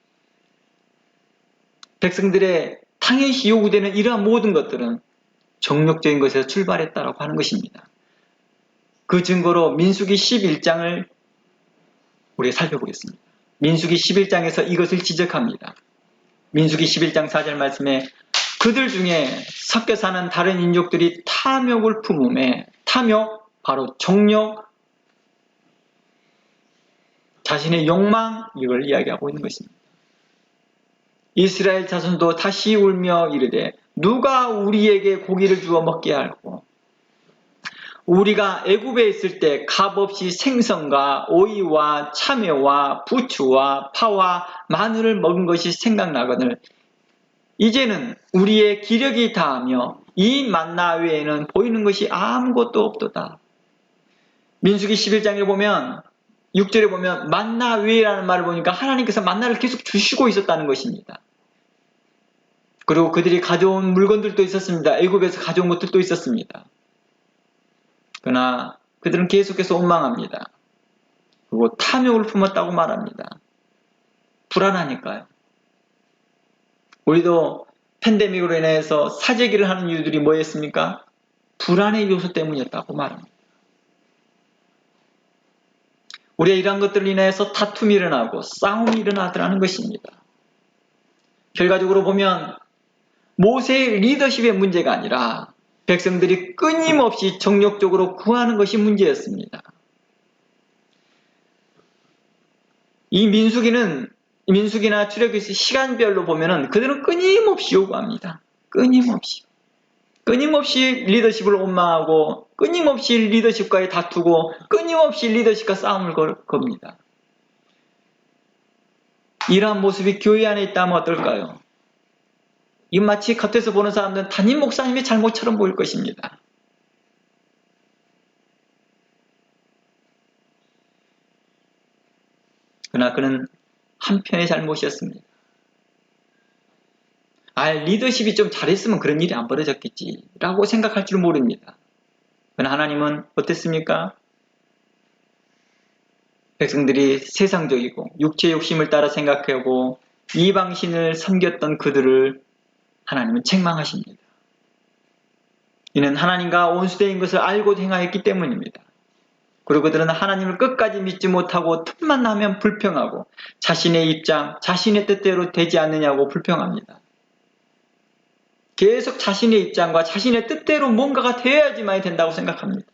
백성들의 당연시 요구되는 이러한 모든 것들은 정욕적인 것에서 출발했다라고 하는 것입니다. 그 증거로 민수기 11장을 우리가 살펴보겠습니다. 민수기 11장에서 이것을 지적합니다. 민수기 11장 4절 말씀에 그들 중에 섞여 사는 다른 인족들이 탐욕을 품음에 탐욕, 바로 정욕, 자신의 욕망 이걸 이야기하고 있는 것입니다. 이스라엘 자손도 다시 울며 이르되 누가 우리에게 고기를 주어 먹게 할꼬 우리가 애굽에 있을 때 값없이 생선과 오이와 참외와 부추와 파와 마늘을 먹은 것이 생각나거늘 이제는 우리의 기력이 다하며 이 만나 외에는 보이는 것이 아무것도 없도다. 민수기 11장에 보면 6절에 보면 만나 외라는 말을 보니까 하나님께서 만나를 계속 주시고 있었다는 것입니다. 그리고 그들이 가져온 물건들도 있었습니다. 애굽에서 가져온 것들도 있었습니다. 그러나 그들은 계속해서 원망합니다. 그리고 탐욕을 품었다고 말합니다. 불안하니까요. 우리도 팬데믹으로 인해서 사재기를 하는 이유들이 뭐였습니까? 불안의 요소 때문이었다고 말합니다. 우리가 이러한 것들을 인해서 다툼이 일어나고 싸움이 일어나더라는 것입니다. 결과적으로 보면 모세의 리더십의 문제가 아니라 백성들이 끊임없이 정욕적으로 구하는 것이 문제였습니다. 이 민수기나 출애굽기 시간별로 보면은 그들은 끊임없이 요구합니다. 끊임없이 리더십을 원망하고 끊임없이 리더십과의 다투고 끊임없이 리더십과 싸움을 겁니다. 이러한 모습이 교회 안에 있다면 어떨까요? 이 마치 겉에서 보는 사람들은 담임 목사님의 잘못처럼 보일 것입니다. 그러나 그는 한편의 잘못이었습니다. 리더십이 좀 잘했으면 그런 일이 안 벌어졌겠지 라고 생각할 줄 모릅니다. 그러나 하나님은 어땠습니까? 백성들이 세상적이고 육체의 욕심을 따라 생각하고 이방신을 섬겼던 그들을 하나님은 책망하십니다. 이는 하나님과 원수대인 것을 알고 행하였기 때문입니다. 그리고 그들은 하나님을 끝까지 믿지 못하고 틈만 나면 불평하고 자신의 입장, 자신의 뜻대로 되지 않느냐고 불평합니다. 계속 자신의 입장과 자신의 뜻대로 뭔가가 되어야지만 된다고 생각합니다.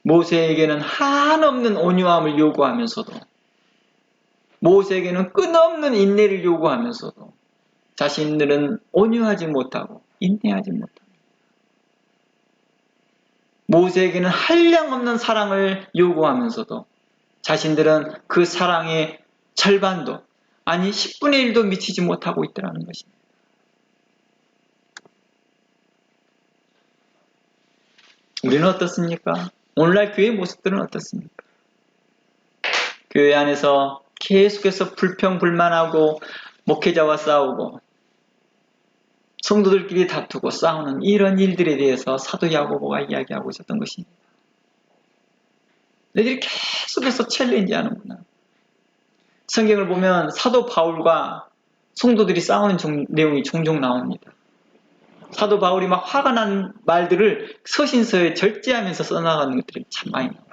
모세에게는 한없는 온유함을 요구하면서도 모세에게는 끝없는 인내를 요구하면서도 자신들은 온유하지 못하고 인내하지 못합니다. 모세에게는 한량없는 사랑을 요구하면서도 자신들은 그 사랑의 절반도 아니 10분의 1도 미치지 못하고 있더라는 것입니다. 우리는 어떻습니까? 오늘날 교회의 모습들은 어떻습니까? 교회 안에서 계속해서 불평불만하고 목회자와 싸우고 성도들끼리 다투고 싸우는 이런 일들에 대해서 사도 야고보가 이야기하고 있었던 것입니다. 너희들이 계속해서 챌린지하는구나. 성경을 보면 사도 바울과 성도들이 싸우는 내용이 종종 나옵니다. 사도 바울이 막 화가 난 말들을 서신서에 절제하면서 써나가는 것들이 참 많이 나와요.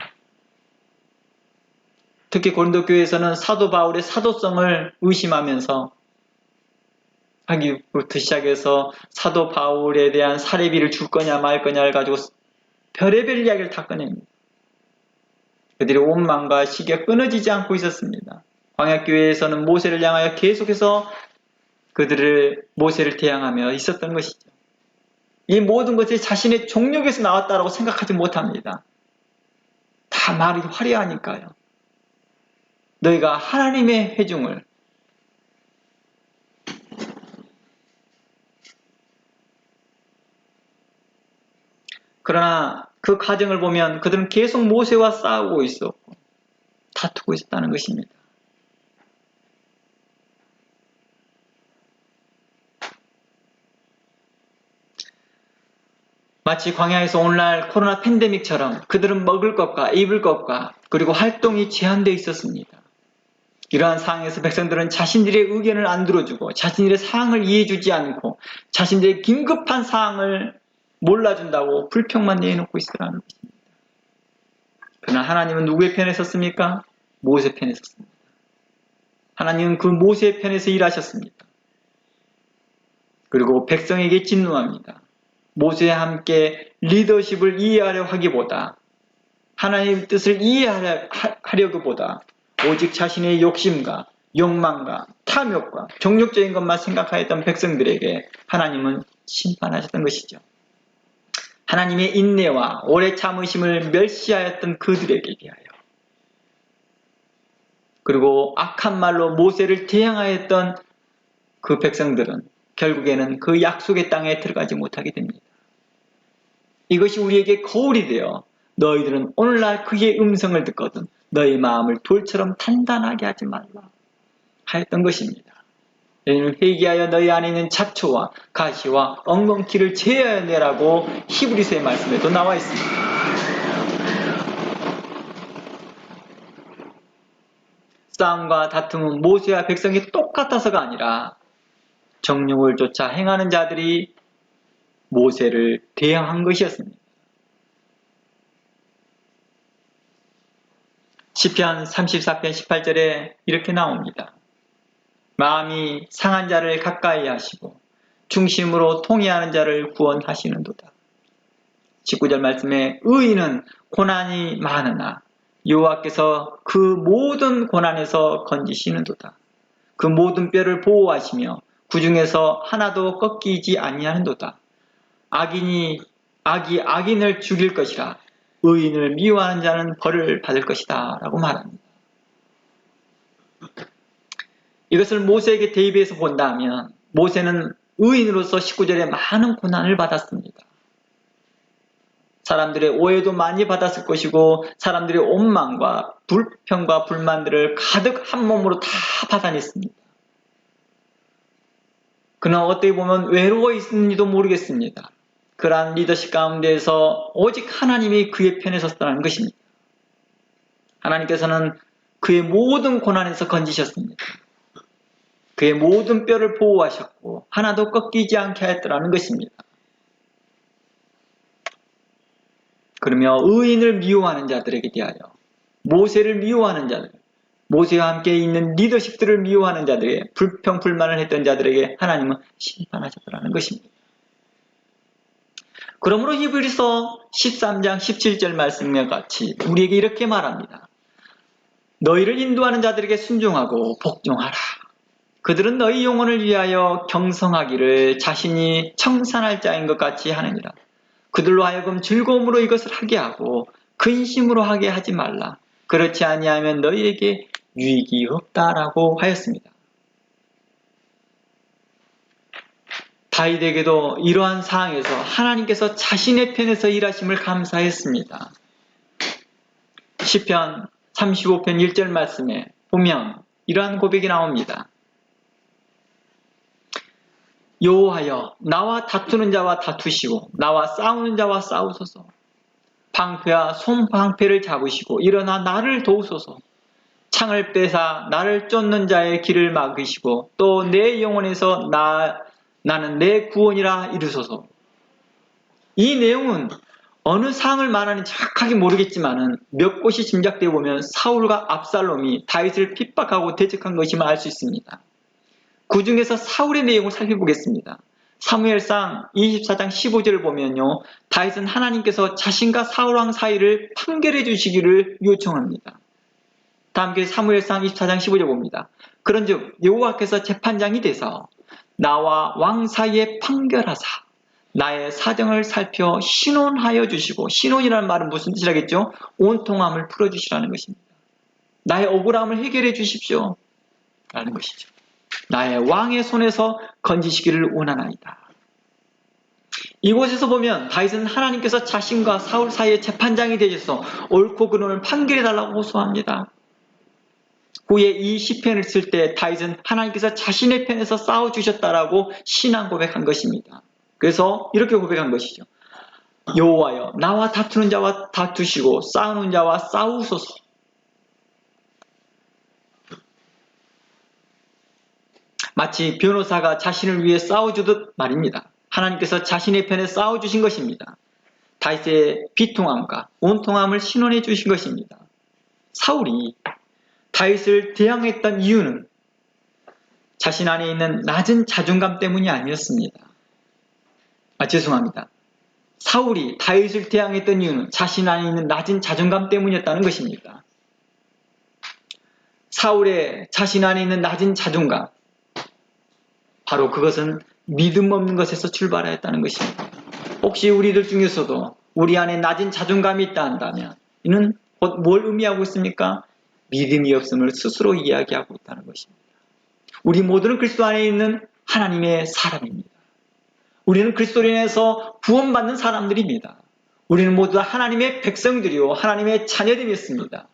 특히 고린도 교회에서는 사도 바울의 사도성을 의심하면서 하기부터 시작해서 사도 바울에 대한 사례비를 줄 거냐 말 거냐를 가지고 별의별 이야기를 다 꺼냅니다. 그들의 원망과 시기가 끊어지지 않고 있었습니다. 광야교회에서는 모세를 향하여 계속해서 모세를 대항하며 있었던 것이죠. 이 모든 것이 자신의 종력에서 나왔다고 생각하지 못합니다. 다 말이 화려하니까요. 너희가 하나님의 회중을 그러나 그 과정을 보면 그들은 계속 모세와 싸우고 있었고 다투고 있었다는 것입니다. 마치 광야에서 오늘날 코로나 팬데믹처럼 그들은 먹을 것과 입을 것과 그리고 활동이 제한되어 있었습니다. 이러한 상황에서 백성들은 자신들의 의견을 안 들어주고 자신들의 상황을 이해해주지 않고 자신들의 긴급한 상황을 몰라준다고 불평만 내놓고 있으라는 것입니다. 그러나 하나님은 누구의 편에 섰습니까? 모세 편에 섰습니다. 하나님은 그 모세의 편에서 일하셨습니다. 그리고 백성에게 진노합니다. 모세와 함께 리더십을 이해하려 하기보다 하나님의 뜻을 이해하려고 보다 오직 자신의 욕심과 욕망과 탐욕과 정욕적인 것만 생각하였던 백성들에게 하나님은 심판하셨던 것이죠. 하나님의 인내와 오래 참으심을 멸시하였던 그들에게 대하여 그리고 악한 말로 모세를 대항하였던 그 백성들은 결국에는 그 약속의 땅에 들어가지 못하게 됩니다. 이것이 우리에게 거울이 되어 너희들은 오늘날 그의 음성을 듣거든 너희 마음을 돌처럼 단단하게 하지 말라 하였던 것입니다. 너희는 회개하여 너희 안에 있는 잡초와 가시와 엉겅퀴를 제하여 내라고 히브리서의 말씀에도 나와 있습니다. 싸움과 다툼은 모세와 백성이 똑같아서가 아니라 정욕을 쫓아 행하는 자들이 모세를 대항한 것이었습니다. 시편 34편 18절에 이렇게 나옵니다. 마음이 상한 자를 가까이 하시고 중심으로 통회하는 자를 구원하시는도다. 19절 말씀에 의인은 고난이 많으나 여호와께서 그 모든 고난에서 건지시는도다. 그 모든 뼈를 보호하시며 그 중에서 하나도 꺾이지 아니하는도다. 악이 악인을 죽일 것이라 의인을 미워하는 자는 벌을 받을 것이다 라고 말합니다. 이것을 모세에게 대입해서 본다면 모세는 의인으로서 19절에 많은 고난을 받았습니다. 사람들의 오해도 많이 받았을 것이고 사람들의 원망과 불평과 불만들을 가득 한 몸으로 다 받아냈습니다. 그는 어떻게 보면 외로워 있는지도 모르겠습니다. 그러한 리더십 가운데에서 오직 하나님이 그의 편에 섰다는 것입니다. 하나님께서는 그의 모든 고난에서 건지셨습니다. 그의 모든 뼈를 보호하셨고 하나도 꺾이지 않게 하였더라는 것입니다. 그러며 의인을 미워하는 자들에게 대하여 모세를 미워하는 자들, 모세와 함께 있는 리더십들을 미워하는 자들에게 불평 불만을 했던 자들에게 하나님은 심판하셨더라는 것입니다. 그러므로 히브리서 13장 17절 말씀과 같이 우리에게 이렇게 말합니다. 너희를 인도하는 자들에게 순종하고 복종하라. 그들은 너희 영혼을 위하여 경성하기를 자신이 청산할 자인 것 같이 하느니라. 그들로 하여금 즐거움으로 이것을 하게 하고 근심으로 하게 하지 말라. 그렇지 아니하면 너희에게 유익이 없다라고 하였습니다. 다윗에게도 이러한 상황에서 하나님께서 자신의 편에서 일하심을 감사했습니다. 시편 35편 1절 말씀에 보면 이러한 고백이 나옵니다. 여호와여 나와 다투는 자와 다투시고 나와 싸우는 자와 싸우소서. 방패와 손방패를 잡으시고 일어나 나를 도우소서. 창을 빼사 나를 쫓는 자의 길을 막으시고 또 내 영혼에서 나는 내 구원이라 이르소서. 이 내용은 어느 상황을 말하는지 정확하게 모르겠지만 몇 곳이 짐작되어 보면 사울과 압살롬이 다윗을 핍박하고 대적한 것임을 알 수 있습니다. 그 중에서 사울의 내용을 살펴보겠습니다. 사무엘상 24장 15절을 보면요. 다윗은 하나님께서 자신과 사울왕 사이를 판결해 주시기를 요청합니다. 다 함께 사무엘상 24장 15절 봅니다. 그런즉 여호와께서 재판장이 되사 나와 왕 사이에 판결하사 나의 사정을 살펴 신원하여 주시고, 신원이라는 말은 무슨 뜻이라겠죠? 온통함을 풀어주시라는 것입니다. 나의 억울함을 해결해 주십시오 라는 것이죠. 나의 왕의 손에서 건지시기를 원하나이다. 이곳에서 보면 다윗은 하나님께서 자신과 사울 사이의 재판장이 되셔서 옳고 그름을 판결해달라고 호소합니다. 후에 이 시편을 쓸 때 다윗은 하나님께서 자신의 편에서 싸워주셨다라고 신앙 고백한 것입니다. 그래서 이렇게 고백한 것이죠. 여호와여 나와 다투는 자와 다투시고 싸우는 자와 싸우소서. 마치 변호사가 자신을 위해 싸워주듯 말입니다. 하나님께서 자신의 편에 싸워주신 것입니다. 다윗의 비통함과 온통함을 신원해 주신 것입니다. 사울이 다윗을 대항했던 이유는 자신 안에 있는 낮은 자존감 때문이 아니었습니다. 죄송합니다. 사울이 다윗을 대항했던 이유는 자신 안에 있는 낮은 자존감 때문이었다는 것입니다. 사울의 자신 안에 있는 낮은 자존감, 바로 그것은 믿음 없는 것에서 출발하였다는 것입니다. 혹시 우리들 중에서도 우리 안에 낮은 자존감이 있다 한다면 이는 뭘 의미하고 있습니까? 믿음이 없음을 스스로 이야기하고 있다는 것입니다. 우리 모두는 그리스도 안에 있는 하나님의 사람입니다. 우리는 그리스도로 인해서 구원받는 사람들입니다. 우리는 모두 하나님의 백성들이요 하나님의 자녀들이었습니다.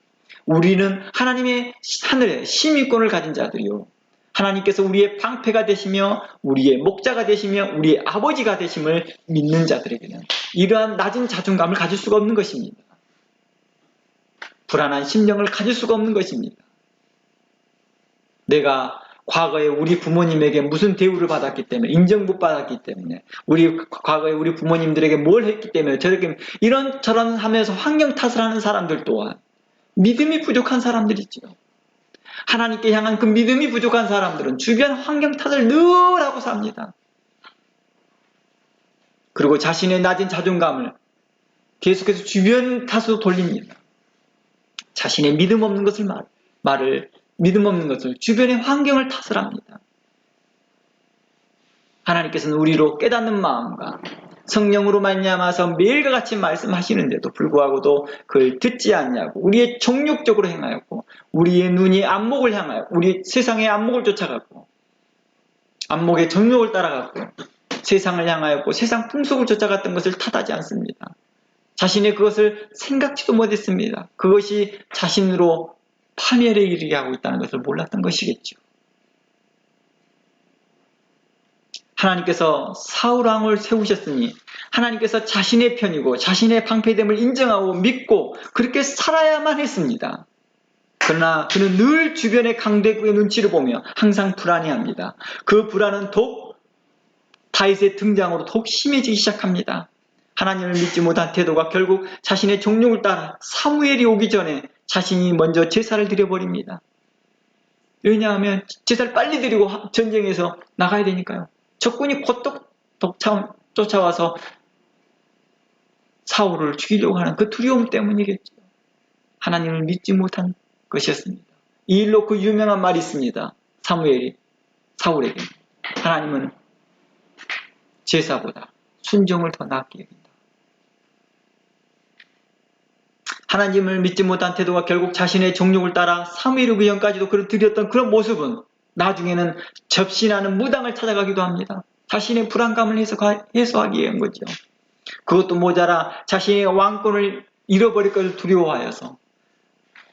우리는 하나님의 하늘의 시민권을 가진 자들이요 하나님께서 우리의 방패가 되시며 우리의 목자가 되시며 우리의 아버지가 되심을 믿는 자들에게는 이러한 낮은 자존감을 가질 수가 없는 것입니다. 불안한 심령을 가질 수가 없는 것입니다. 내가 과거에 우리 부모님에게 무슨 대우를 받았기 때문에, 인정 못 받았기 때문에, 과거에 우리 부모님들에게 뭘 했기 때문에 저렇게 이런저런 하면서 환경 탓을 하는 사람들 또한 믿음이 부족한 사람들이죠. 하나님께 향한 그 믿음이 부족한 사람들은 주변 환경 탓을 늘 하고 삽니다. 그리고 자신의 낮은 자존감을 계속해서 주변 탓으로 돌립니다. 자신의 믿음 없는 것을 믿음 없는 것을 주변의 환경을 탓을 합니다. 하나님께서는 우리로 깨닫는 마음과 성령으로 말미암아서 매일과 같이 말씀하시는데도 불구하고도 그걸 듣지 않냐고, 우리의 정욕적으로 행하였고, 우리의 눈이 안목을 향하여 우리 세상의 안목을 쫓아갔고, 안목의 정욕을 따라갔고, 세상을 향하였고 세상 풍속을 쫓아갔던 것을 탓하지 않습니다. 자신의 그것을 생각지도 못했습니다. 그것이 자신으로 파멸에 이르게 하고 있다는 것을 몰랐던 것이겠죠. 하나님께서 사울 왕을 세우셨으니 하나님께서 자신의 편이고 자신의 방패됨을 인정하고 믿고 그렇게 살아야만 했습니다. 그러나 그는 늘 주변의 강대국의 눈치를 보며 항상 불안해합니다. 그 불안은 더욱 다윗의 등장으로 더욱 심해지기 시작합니다. 하나님을 믿지 못한 태도가 결국 자신의 정욕을 따라 사무엘이 오기 전에 자신이 먼저 제사를 드려버립니다. 왜냐하면 제사를 빨리 드리고 전쟁에서 나가야 되니까요. 적군이 곧 쫓아와서 사울을 죽이려고 하는 그 두려움 때문이겠죠. 하나님을 믿지 못한 것이었습니다. 이 일로 그 유명한 말이 있습니다. 사무엘이 사울에게 하나님은 제사보다 순종을 더 낫게 여긴다. 하나님을 믿지 못한 태도가 결국 자신의 정욕을 따라 사무엘이 오기 전까지도 그를 드렸던 그런 모습은 나중에는 접신하는 무당을 찾아가기도 합니다. 자신의 불안감을 해소하기 위한 거죠. 그것도 모자라 자신의 왕권을 잃어버릴 것을 두려워하여서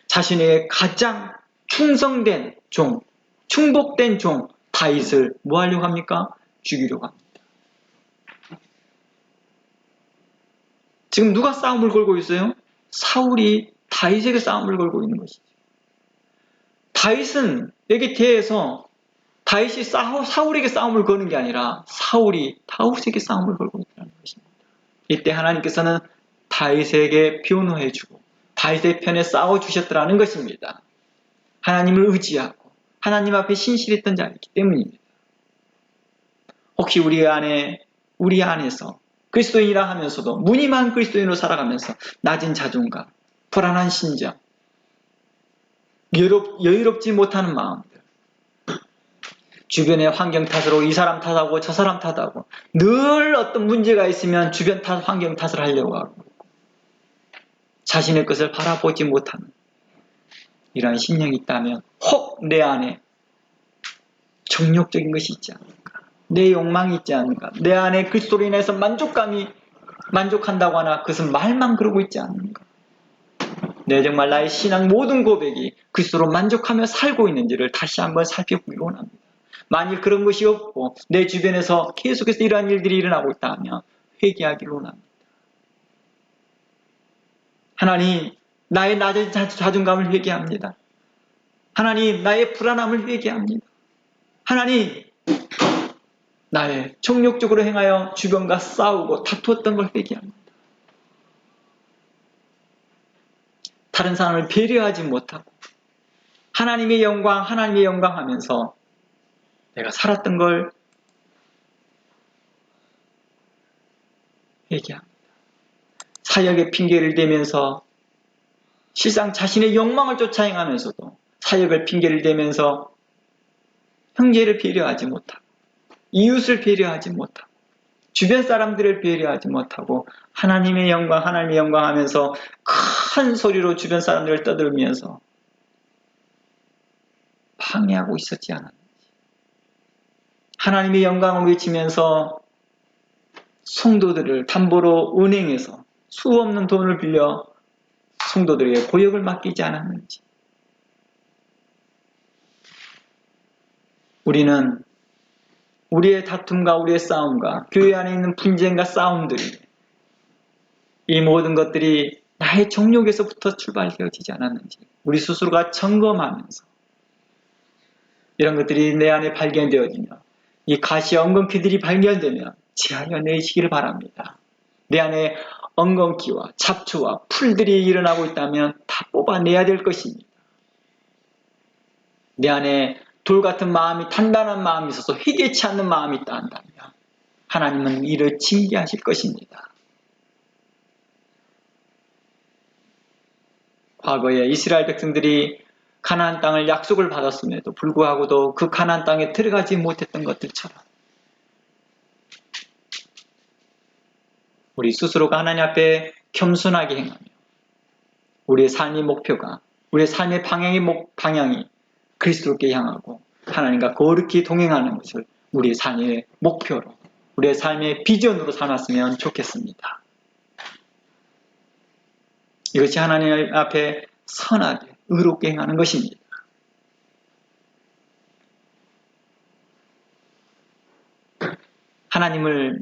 자신의 가장 충성된 종, 충복된 종 다윗을 뭐 하려고 합니까? 죽이려고 합니다. 지금 누가 싸움을 걸고 있어요? 사울이 다윗에게 싸움을 걸고 있는 것이죠. 다윗은 여기 대해서 다윗이 사울에게 싸움을 거는 게 아니라 사울이 다윗에게 싸움을 걸고 있다는 것입니다. 이때 하나님께서는 다윗에게 변호해주고 다윗의 편에 싸워주셨더라는 것입니다. 하나님을 의지하고 하나님 앞에 신실했던 자이기 때문입니다. 혹시 우리 안에서 그리스도인이라 하면서도 무늬만 그리스도인으로 살아가면서 낮은 자존감, 불안한 심정, 여유롭지 못하는 마음들, 주변의 환경 탓으로 이 사람 탓하고 저 사람 탓하고 늘 어떤 문제가 있으면 주변 탓, 환경 탓을 하려고 하고 자신의 것을 바라보지 못하는 이러한 심령이 있다면 혹 내 안에 정욕적인 것이 있지 않을까, 내 욕망이 있지 않은가, 내 안에 그리스도로 인해서 만족한다고 하나 그것은 말만 그러고 있지 않는가, 내 정말 나의 신앙 모든 고백이 그리스도로 만족하며 살고 있는지를 다시 한번 살펴보기 원합니다. 만일 그런 것이 없고 내 주변에서 계속해서 이러한 일들이 일어나고 있다면 회개하기를 원합니다. 하나님, 나의 낮은 자존감을 회개합니다. 하나님, 나의 불안함을 회개합니다. 하나님, 나의 정욕적으로 행하여 주변과 싸우고 다투었던 걸 회개합니다. 다른 사람을 배려하지 못하고 하나님의 영광 하면서 내가 살았던 걸 회개합니다. 사역의 핑계를 대면서 실상 자신의 욕망을 쫓아 행하면서도 사역을 핑계를 대면서 형제를 배려하지 못하고 이웃을 배려하지 못하고 주변 사람들을 배려하지 못하고 하나님의 영광 하면서 큰 소리로 주변 사람들을 떠들면서 방해하고 있었지 않았는지, 하나님의 영광을 외치면서 성도들을 담보로 은행에서 수 없는 돈을 빌려 성도들에게 고역을 맡기지 않았는지, 우리는 우리의 다툼과 우리의 싸움과 교회 안에 있는 분쟁과 싸움들이 이 모든 것들이 나의 정욕에서부터 출발되어지지 않았는지 우리 스스로가 점검하면서 이런 것들이 내 안에 발견되어지며 이 가시와 엉겅퀴들이 발견되면 제하여 내시기를 바랍니다. 내 안에 엉겅퀴와 잡초와 풀들이 일어나고 있다면 다 뽑아내야 될 것입니다. 내 안에 돌같은 마음이 단단한 마음이 있어서 회개치 않는 마음이 있다 한다면 하나님은 이를 징계하실 것입니다. 과거에 이스라엘 백성들이 가나안 땅을 약속을 받았음에도 불구하고도 그 가나안 땅에 들어가지 못했던 것들처럼 우리 스스로가 하나님 앞에 겸손하게 행하며 우리의 삶의 목표가 우리의 삶의 방향이 그리스도께 향하고 하나님과 거룩히 동행하는 것을 우리의 삶의 목표로 우리의 삶의 비전으로 삼았으면 좋겠습니다. 이것이 하나님 앞에 선하게 의롭게 행하는 것입니다. 하나님을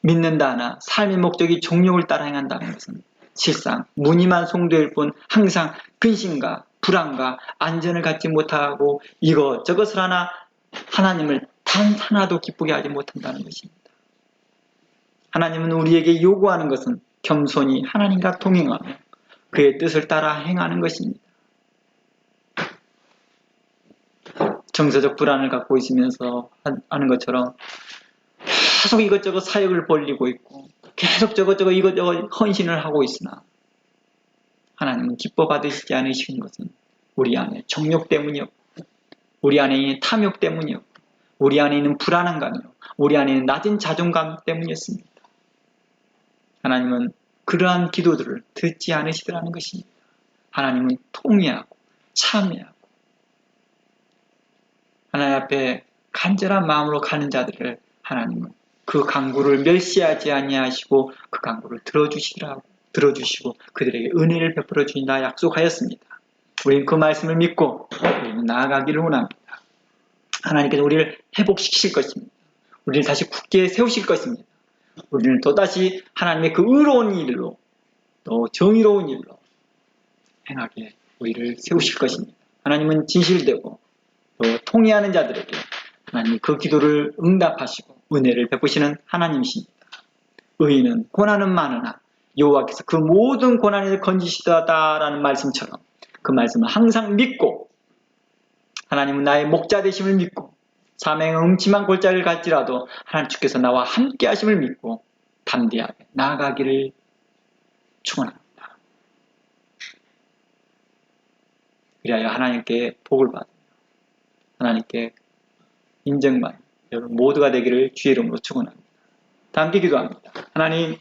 믿는다 하나 삶의 목적이 종력을 따라 행한다는 것은 실상 무늬만 송두일 뿐 항상 근심과 불안과 안전을 갖지 못하고 이것저것을 하나 하나님을 단 하나도 기쁘게 하지 못한다는 것입니다. 하나님은 우리에게 요구하는 것은 겸손히 하나님과 동행하며 그의 뜻을 따라 행하는 것입니다. 정서적 불안을 갖고 있으면서 하는 것처럼 계속 이것저것 사역을 벌리고 있고 계속 저것저것 이것저것 헌신을 하고 있으나 하나님은 기뻐 받으시지 않으시는 것은 우리 안에 정욕 때문이었고 우리 안에 있는 탐욕 때문이었고 우리 안에 있는 불안함감이요 우리 안에 있는 낮은 자존감 때문이었습니다. 하나님은 그러한 기도들을 듣지 않으시더라는 것입니다. 하나님은 통회하고 참회하고 하나님 앞에 간절한 마음으로 가는 자들을 하나님은 그 간구를 멸시하지 아니하시고 그 간구를 들어주시고 그들에게 은혜를 베풀어 주신다 약속하였습니다. 우리는 그 말씀을 믿고 우리는 나아가기를 원합니다. 하나님께서 우리를 회복시키실 것입니다. 우리를 다시 굳게 세우실 것입니다. 우리는 또다시 하나님의 그 의로운 일로 또 정의로운 일로 행하게 우리를 세우실 것입니다. 하나님은 진실되고 또 통회하는 자들에게 하나님이 그 기도를 응답하시고 은혜를 베푸시는 하나님이십니다. 의인은 고난은 많으나 여호와께서 그 모든 고난을 건지시다라는 말씀처럼 그 말씀을 항상 믿고 하나님은 나의 목자 되심을 믿고 사명의 음침한 골짜기를 갈지라도 하나님 주께서 나와 함께 하심을 믿고 담대하게 나아가기를 축원합니다. 그리하여 하나님께 복을 받으며 하나님께 인정받는 여러분 모두가 되기를 주의 이름으로 축원합니다. 다 함께 기도합니다. 하나님